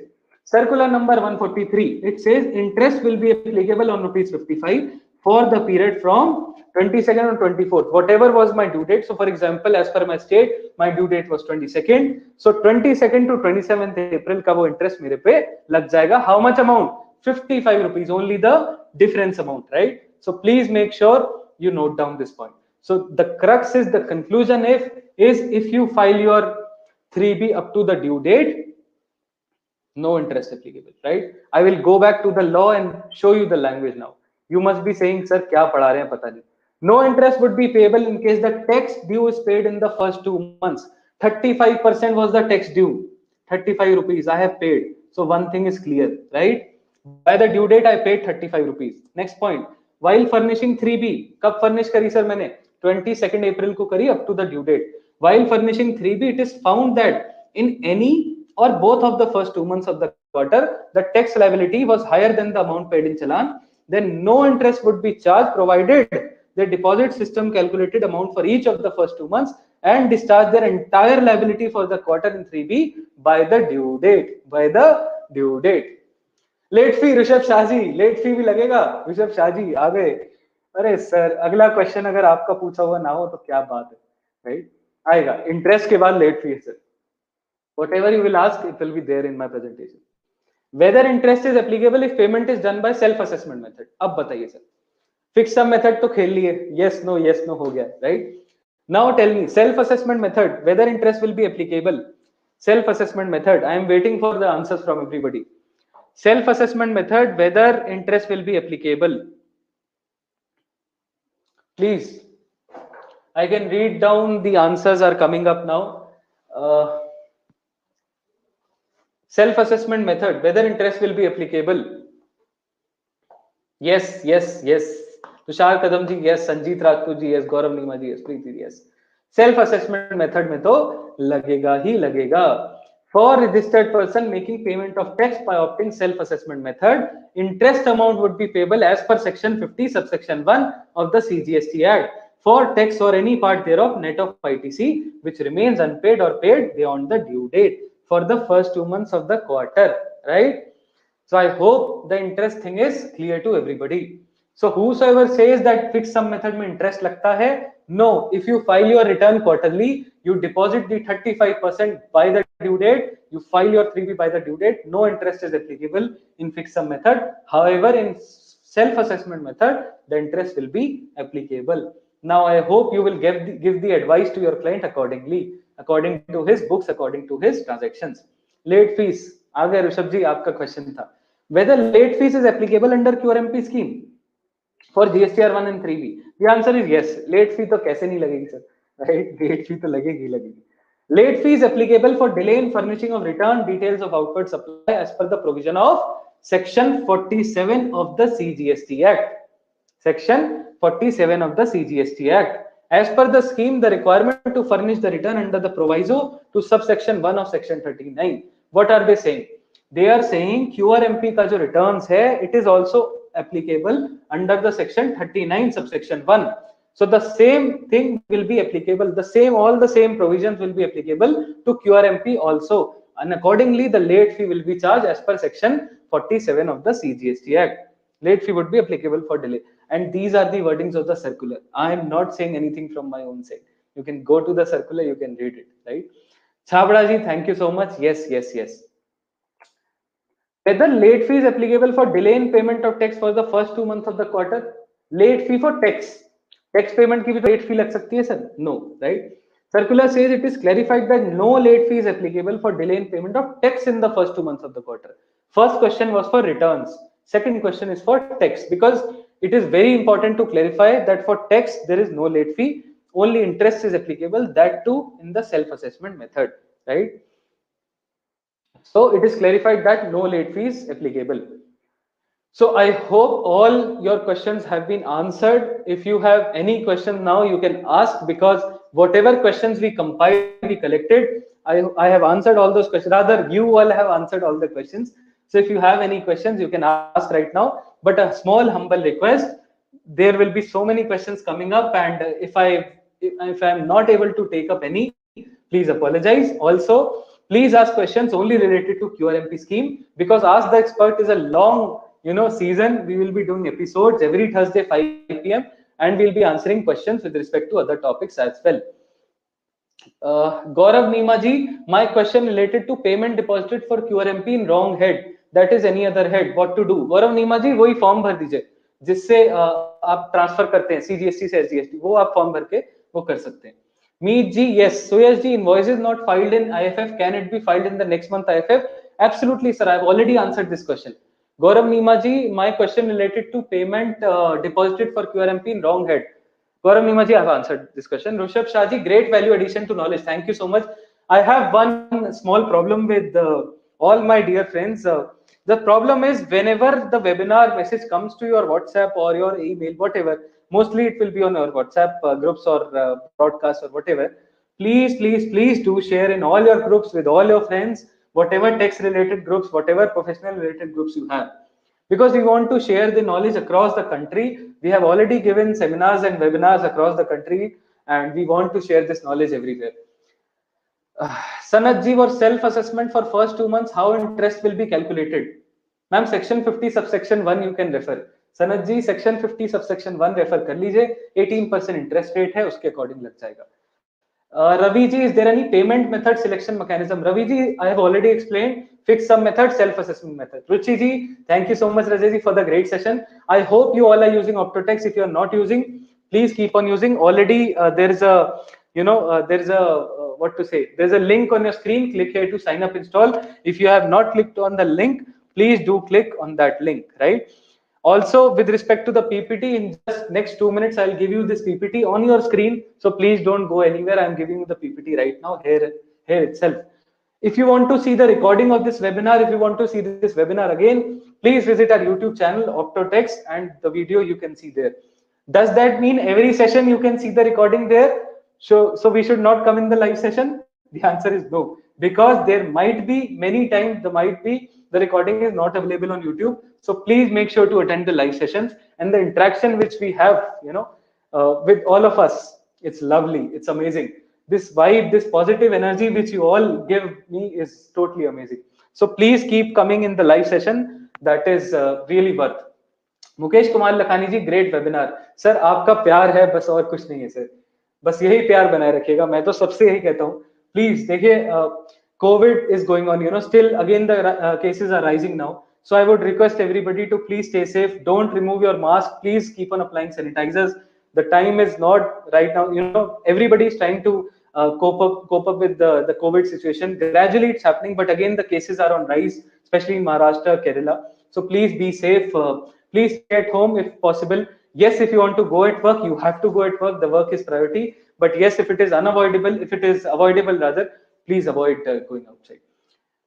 circular number 143, it says interest will be applicable on rupees 55 for the period from 22nd and 24th, whatever was my due date. So for example, as per my state, my due date was 22nd. So 22nd to 27th April का वो interest मेरे पे लग जाएगा. How much amount? 55 rupees, only the difference amount, right? So please make sure you note down this point. So the crux is, the conclusion is if you file your 3B up to the due date, no interest applicable, right? I will go back to the law and show you the language now. You must be saying, sir, क्या पढ़ा रहे हैं पता नहीं. No interest would be payable in case the tax due is paid in the first 2 months. 35% was the tax due. 35 rupees I have paid. So one thing is clear, right? By the due date I paid 35 rupees. Next point. While furnishing 3B, कब furnish करी sir मैंने? 22nd April को करी up to the due date. While furnishing 3B, it is found that in any or both of the first 2 months of the quarter, the tax liability was higher than the amount paid in challan, then no interest would be charged, provided the deposit system calculated amount for each of the first 2 months and discharge their entire liability for the quarter in 3B by the due date. By the due date. Late fee, Rishabh Shah ji, late fee भी लगेगा. ऋषभ शाह जी आ गए. अरे sir, अगला question अगर आपका पूछा हुआ ना हो तो क्या बात है, राइट? आएगा. इंटरेस्ट के बाद लेट फी है sir. Whatever you will ask, it will be there in my presentation. Whether interest is applicable if payment is done by self-assessment method. अब बताइए सर, fixed sum method तो खेल लिए, yes no हो गया, right? Now tell me, self-assessment method, whether interest will be applicable. Self-assessment method, I am waiting for the answers from everybody. Self-assessment method, whether interest will be applicable. Please, I can read down, the answers are coming up now. self assessment method, whether interest will be applicable. Yes, yes, yes. Tushar Kadam ji yes, Sanjeet Rajput ji yes, Gaurav Neema ji yes, Preeti ji yes. Self assessment method में तो लगेगा ही लगेगा. For registered person making payment of tax by opting self assessment method, interest amount would be payable as per section 50 subsection 1 of the CGST Act for tax or any part thereof net of ITC which remains unpaid or paid beyond the due date for the first 2 months of the quarter, right? So I hope the interest thing is clear to everybody. So whosoever says that fixed sum method में interest लगता है, no. If you file your return quarterly, you deposit the 35% by the due date, you file your 3B by the due date, no interest is applicable in fixed sum method. However, in self-assessment method, the interest will be applicable. Now I hope you will give the advice to your client accordingly, according to his books, according to his transactions. Late fees, आ गया ऋषभ जी, आपका question था whether late fees is applicable under QRMP scheme for GSTR 1 and 3B. The answer is yes. Late fee तो कैसे नहीं लगेगी sir, right? Late fee तो लगेगी लगेगी. Late fee is applicable for delay in furnishing of return details of outward supply as per the provision of section 47 of the CGST Act. Section 47 of the CGST Act. As per the scheme, the requirement to furnish the return under the proviso to subsection 1 of section 39. What are they saying? They are saying QRMP का जो returns है, it is also applicable under the section 39 subsection 1. So the same thing will be applicable, all the same provisions will be applicable to QRMP also, and accordingly the late fee will be charged as per section 47 of the CGST Act. Late fee would be applicable for delay, and these are the wordings of the circular. I am not saying anything from my own side. You can go to the circular, you can read it, right? Chabda ji, thank you so much. Yes, yes, yes. Whether late fee is applicable for delay in payment of tax for the first 2 months of the quarter? Late fee for tax payment की भी तो late fee लग सकती है sir? No, right? Circular says it is clarified that no late fee is applicable for delay in payment of tax in the first 2 months of the quarter. First question was for returns. Second question is for tax, because it is very important to clarify that for tax there is no late fee, only interest is applicable, that too in the self-assessment method, right? So it is clarified that no late fee is applicable. So I hope all your questions have been answered. If you have any question now, you can ask, because whatever questions we compiled, we collected, I have answered all those questions. Rather, you all have answered all the questions. So if you have any questions, you can ask right now. But a small humble request, there will be so many questions coming up, and if I'm not able to take up any, please apologize. Also, please ask questions only related to QRMP scheme, because Ask the Expert is a long season. We will be doing episodes every Thursday 5 p.m. and we'll be answering questions with respect to other topics as well. Gaurav Neema ji, my question related to payment deposited for QRMP in wrong head, that is any other head, what to do? Gaurav Neema ji, वही form भर दीजिए जिससे आप transfer करते हैं CGST से SGST, वो आप फॉर्म भर के वो कर सकते हैं. Meet ji, yes. Suyash ji, invoice is not filed in IFF. Can it be filed in the next month IFF? Absolutely, sir. I've already answered this question. Gaurav Neema ji, my question related to payment deposited for QRMP in wrong head. Gaurav Neema ji, I have answered this question. Rushabh Shah ji, great value addition to knowledge. Thank you so much. I have one small problem with all my dear friends. The problem is whenever the webinar message comes to your WhatsApp or your email, whatever, mostly it will be on our WhatsApp groups or broadcasts or whatever. Please, please, please do share in all your groups with all your friends, whatever tax related groups, whatever professional related groups you have, because we want to share the knowledge across the country. We have already given seminars and webinars across the country, and we want to share this knowledge everywhere. Sanat ji, for self-assessment for first 2 months, how interest will be calculated? Ma'am, section 50 subsection 1 you can refer. Sanat ji, section 50 subsection 1 refer कर लीजिए. 18% interest rate है, उसके according लग जाएगा. Ravi ji, is there any payment method selection mechanism? Ravi ji, I have already explained fixed sum method, self-assessment method. Ruchi ji, thank you so much, Rajat ji, for the great session. I hope you all are using Optotax. If you are not using, please keep on using. Already there is a there's a link on your screen. Click here to sign up, install. If you have not clicked on the link, please do click on that link, right? Also, with respect to the PPT, in just next 2 minutes, I'll give you this PPT on your screen. So please don't go anywhere. I'm giving you the PPT right now here itself. If you want to see the recording of this webinar, if you want to see this webinar again, please visit our YouTube channel, Optotax, and the video you can see there. Does that mean every session you can see the recording there? So we should not come in the live session? The answer is no, because there might be many times the recording is not available on YouTube. So please make sure to attend the live sessions, and the interaction which we have, with all of us, it's lovely, it's amazing. This vibe, this positive energy which you all give me is totally amazing. So please keep coming in the live session. That is really worth. Mukesh Kumar Lakhani ji, great webinar sir, आपका प्यार है बस, और कुछ नहीं है sir, बस यही प्यार बनाए रखिएगा, मैं तो सबसे यही कहता हूँ. प्लीज देखिए, covid is going on, still again the cases are rising now. So I would request everybody to please stay safe. Don't remove your mask. Please keep on applying sanitizers. The time is not right now. Everybody is trying to cope up with the COVID situation. Gradually, it's happening, but again, the cases are on rise, especially in Maharashtra, Kerala. So please be safe. Please stay at home if possible. Yes, if you want to go at work, you have to go at work. The work is priority. But yes, if it is unavoidable, if it is avoidable rather, please avoid going outside.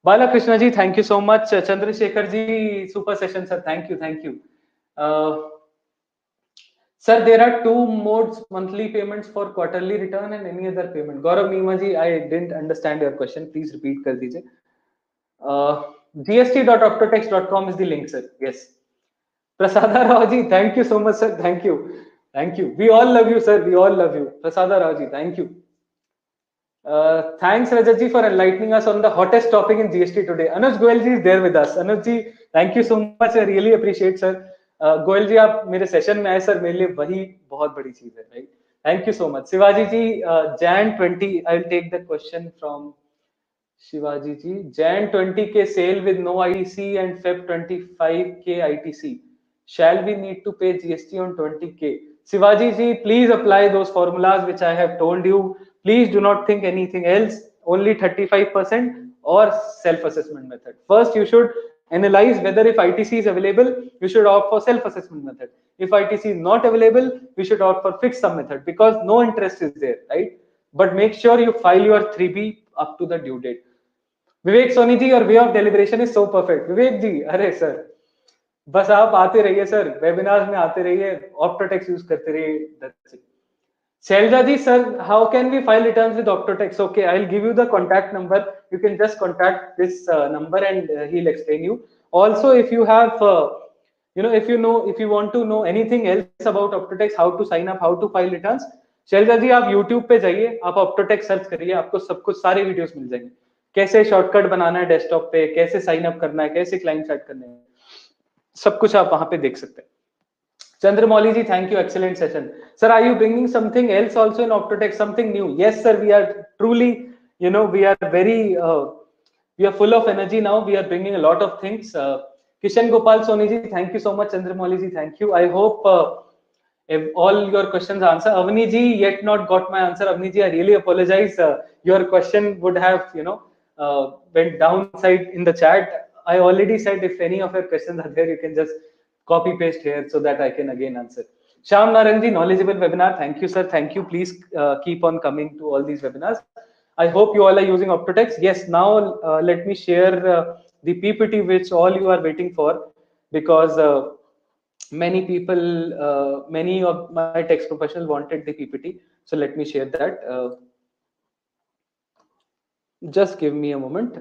Balakrishna ji, thank you so much. Chandrasekhar ji, super session, sir. Thank you, thank you. Sir, there are two modes: monthly payments for quarterly return and any other payment. Gaurav Neema ji, I didn't understand your question. Please repeat kar dijiye. gst.optotex.com is the link, sir. Yes. Prasada Rao ji, thank you so much, sir. Thank you. Thank you. We all love you, sir. We all love you. Prasada Rao ji, thank you. Thanks, Rajat ji, for enlightening us on the hottest topic in GST today. Anuj Goel ji is there with us. Anuj ji, thank you so much. I really appreciate, sir. Goyal ji, आप मेरे session में आए sir, मेरे लिए वही बहुत बड़ी चीज है, right? Thank you so much. Shivaji ji, Jan 20, I will take the question from Shivaji ji. Jan 20 के sale with no ITC and Feb 25 के ITC, shall we need to pay GST on 20K? Shivaji ji, please apply those formulas which I have told you. Please do not think anything else. Only 35% or self-assessment method. First, you should analyze whether if ITC is available, you should opt for self-assessment method. If ITC is not available, we should opt for fixed sum method, because no interest is there, right? But make sure you file your 3B up to the due date. Vivek Soni ji, your way of deliberation is so perfect. Vivek ji, अरे sir, बस आप आते रहिए sir, webinars में आते रहिए, ऑप्टोटेक्स use करते रहिए. That's it. Shelja ji, sir, how can we file returns with Optotax? Okay, I'll give you the contact number. You can just contact this number and he'll explain you. Also, if you have, if you want to know anything else about Optotax, how to sign up, how to file returns, Shelja ji, आप YouTube पे जाइए, आप Optotax search करिए, आपको सब कुछ सारे videos मिल जाएंगे. कैसे शॉर्टकट बनाना है डेस्कटॉप पे, कैसे साइन अप करना है, कैसे क्लाइंट सेट करने हैं, सब कुछ आप वहां पे देख सकते हैं. Chandramouli ji, thank you, excellent session. Sir, are you bringing something else also in Optotex, something new? Yes, sir, we are truly, we are very, we are full of energy now. We are bringing a lot of things. Kishan Gopal Soni ji, thank you so much. Chandramouli ji, thank you. I hope if all your questions are answered. Avni ji, yet not got my answer. Avni ji, I really apologize. Your question would have, went downside in the chat. I already said if any of your questions are there, you can just copy paste here so that I can again answer. Shyam Naranji, knowledgeable webinar. Thank you, sir. Thank you. Please keep on coming to all these webinars. I hope you all are using Optotax. Yes, now let me share the PPT which all you are waiting for, because many people, many of my tax professionals wanted the PPT. So let me share that. Just give me a moment.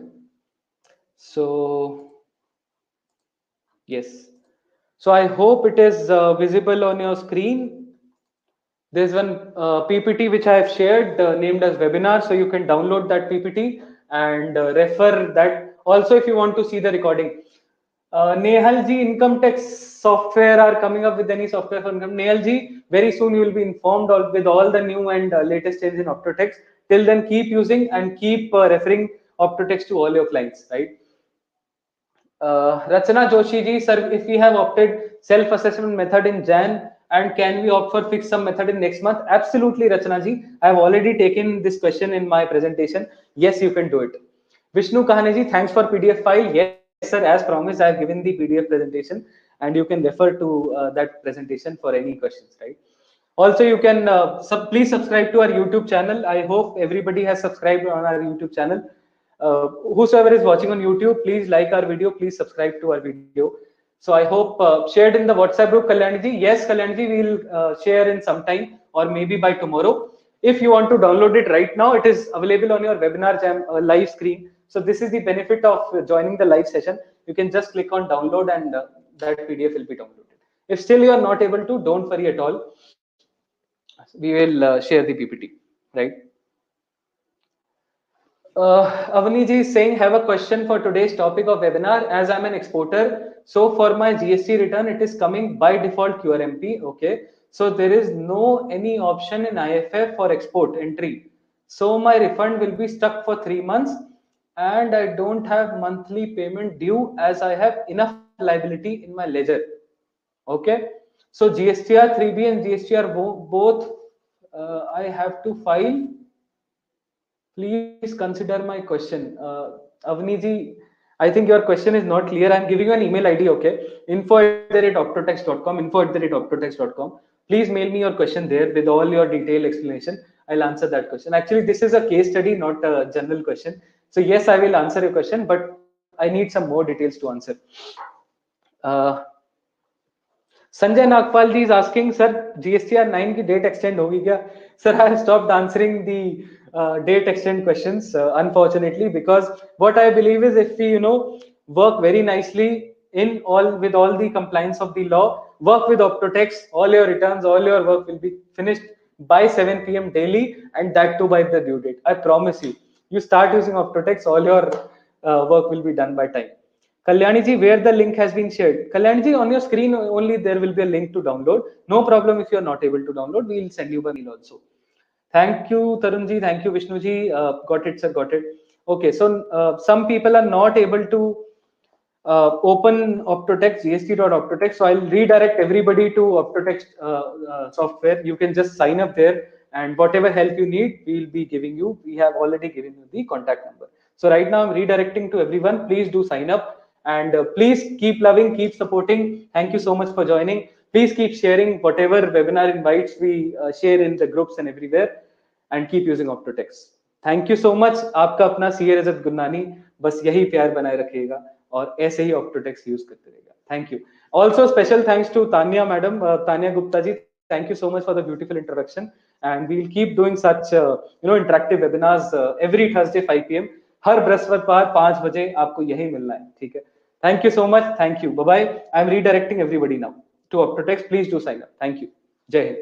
So, yes. So I hope it is visible on your screen. There's one PPT which I have shared named as webinar. So you can download that PPT and refer that. Also, if you want to see the recording. Nehal ji, income tax software are coming up with any software for income. Nehal ji, very soon you will be informed with all the new and latest changes in Optotax. Till then, keep using and keep referring Optotax to all your clients, right? Rachana Joshi ji, sir, if we have opted self-assessment method in Jan, and can we opt for fixed sum method in next month? Absolutely, Rachana ji. I have already taken this question in my presentation. Yes, you can do it. Vishnu Kahane ji, thanks for PDF file. Yes, sir, as promised, I have given the PDF presentation, and you can refer to that presentation for any questions, right? Also, you can please subscribe to our YouTube channel. I hope everybody has subscribed on our YouTube channel. whosoever is watching on YouTube, please like our video, please subscribe to our video. So I hope shared in the WhatsApp group, Kalyani ji. Yes, Kalyani ji, we will share in some time or maybe by tomorrow. If you want to download it right now, it is available on your webinar jam live screen. So this is the benefit of joining the live session. You can just click on download and that PDF will be downloaded. If still you are not able to, don't worry at all. We will share the PPT, right? Avani ji is saying, have a question for today's topic of webinar. As I'm an exporter, so for my GST return, it is coming by default QRMP. Okay, so there is no any option in IFF for export entry. So my refund will be stuck for 3 months, and I don't have monthly payment due as I have enough liability in my ledger. Okay, so GSTR 3B and GSTR both I have to file. Please consider my question. Avni ji, I think your question is not clear. I'm giving you an email ID, okay? info@optotax.com, info@optotax.com. Please mail me your question there with all your detailed explanation. I'll answer that question. Actually, this is a case study, not a general question. So yes, I will answer your question, but I need some more details to answer. Uh, Sanjay Nagpal ji is asking, sir, GSTR 9 की date extend होगी क्या? Sir, I have stopped answering the date extend questions, unfortunately, because what I believe is if we, work very nicely with all the compliance of the law, work with Optotax, all your returns, all your work will be finished by 7 p.m. daily, and that too by the due date. I promise you. You start using Optotax, all your work will be done by time. Kalyani ji, where the link has been shared. Kalyani ji, on your screen only there will be a link to download. No problem if you are not able to download. We will send you by mail also. Thank you, Tarun ji. Thank you, Vishnu ji. Got it, sir. Got it. Okay, so some people are not able to open Optotax, gst.optotax. So I'll redirect everybody to Optotax software. You can just sign up there, and whatever help you need, we'll be giving you. We have already given you the contact number. So right now I'm redirecting to everyone. Please do sign up. And please keep loving, keep supporting. Thank you so much for joining. Please keep sharing whatever webinar invites we share in the groups and everywhere, and keep using Optotax. Thank you so much. आपका अपना CA रजत गुरनानी बस यही प्यार बनाए रखेगा और ऐसे ही Optotax use करते रहेगा. Thank you. Also special thanks to Tanya madam, Tanya Gupta ji. Thank you so much for the beautiful introduction. And we will keep doing such interactive webinars every Thursday 5 p.m. हर बृहस्पतिवार 5 बजे आपको यही मिलना है. ठीक है. Thank you so much. Thank you. Bye bye. I'm redirecting everybody now to Optotax. Please do sign up. Thank you. Jai Hind.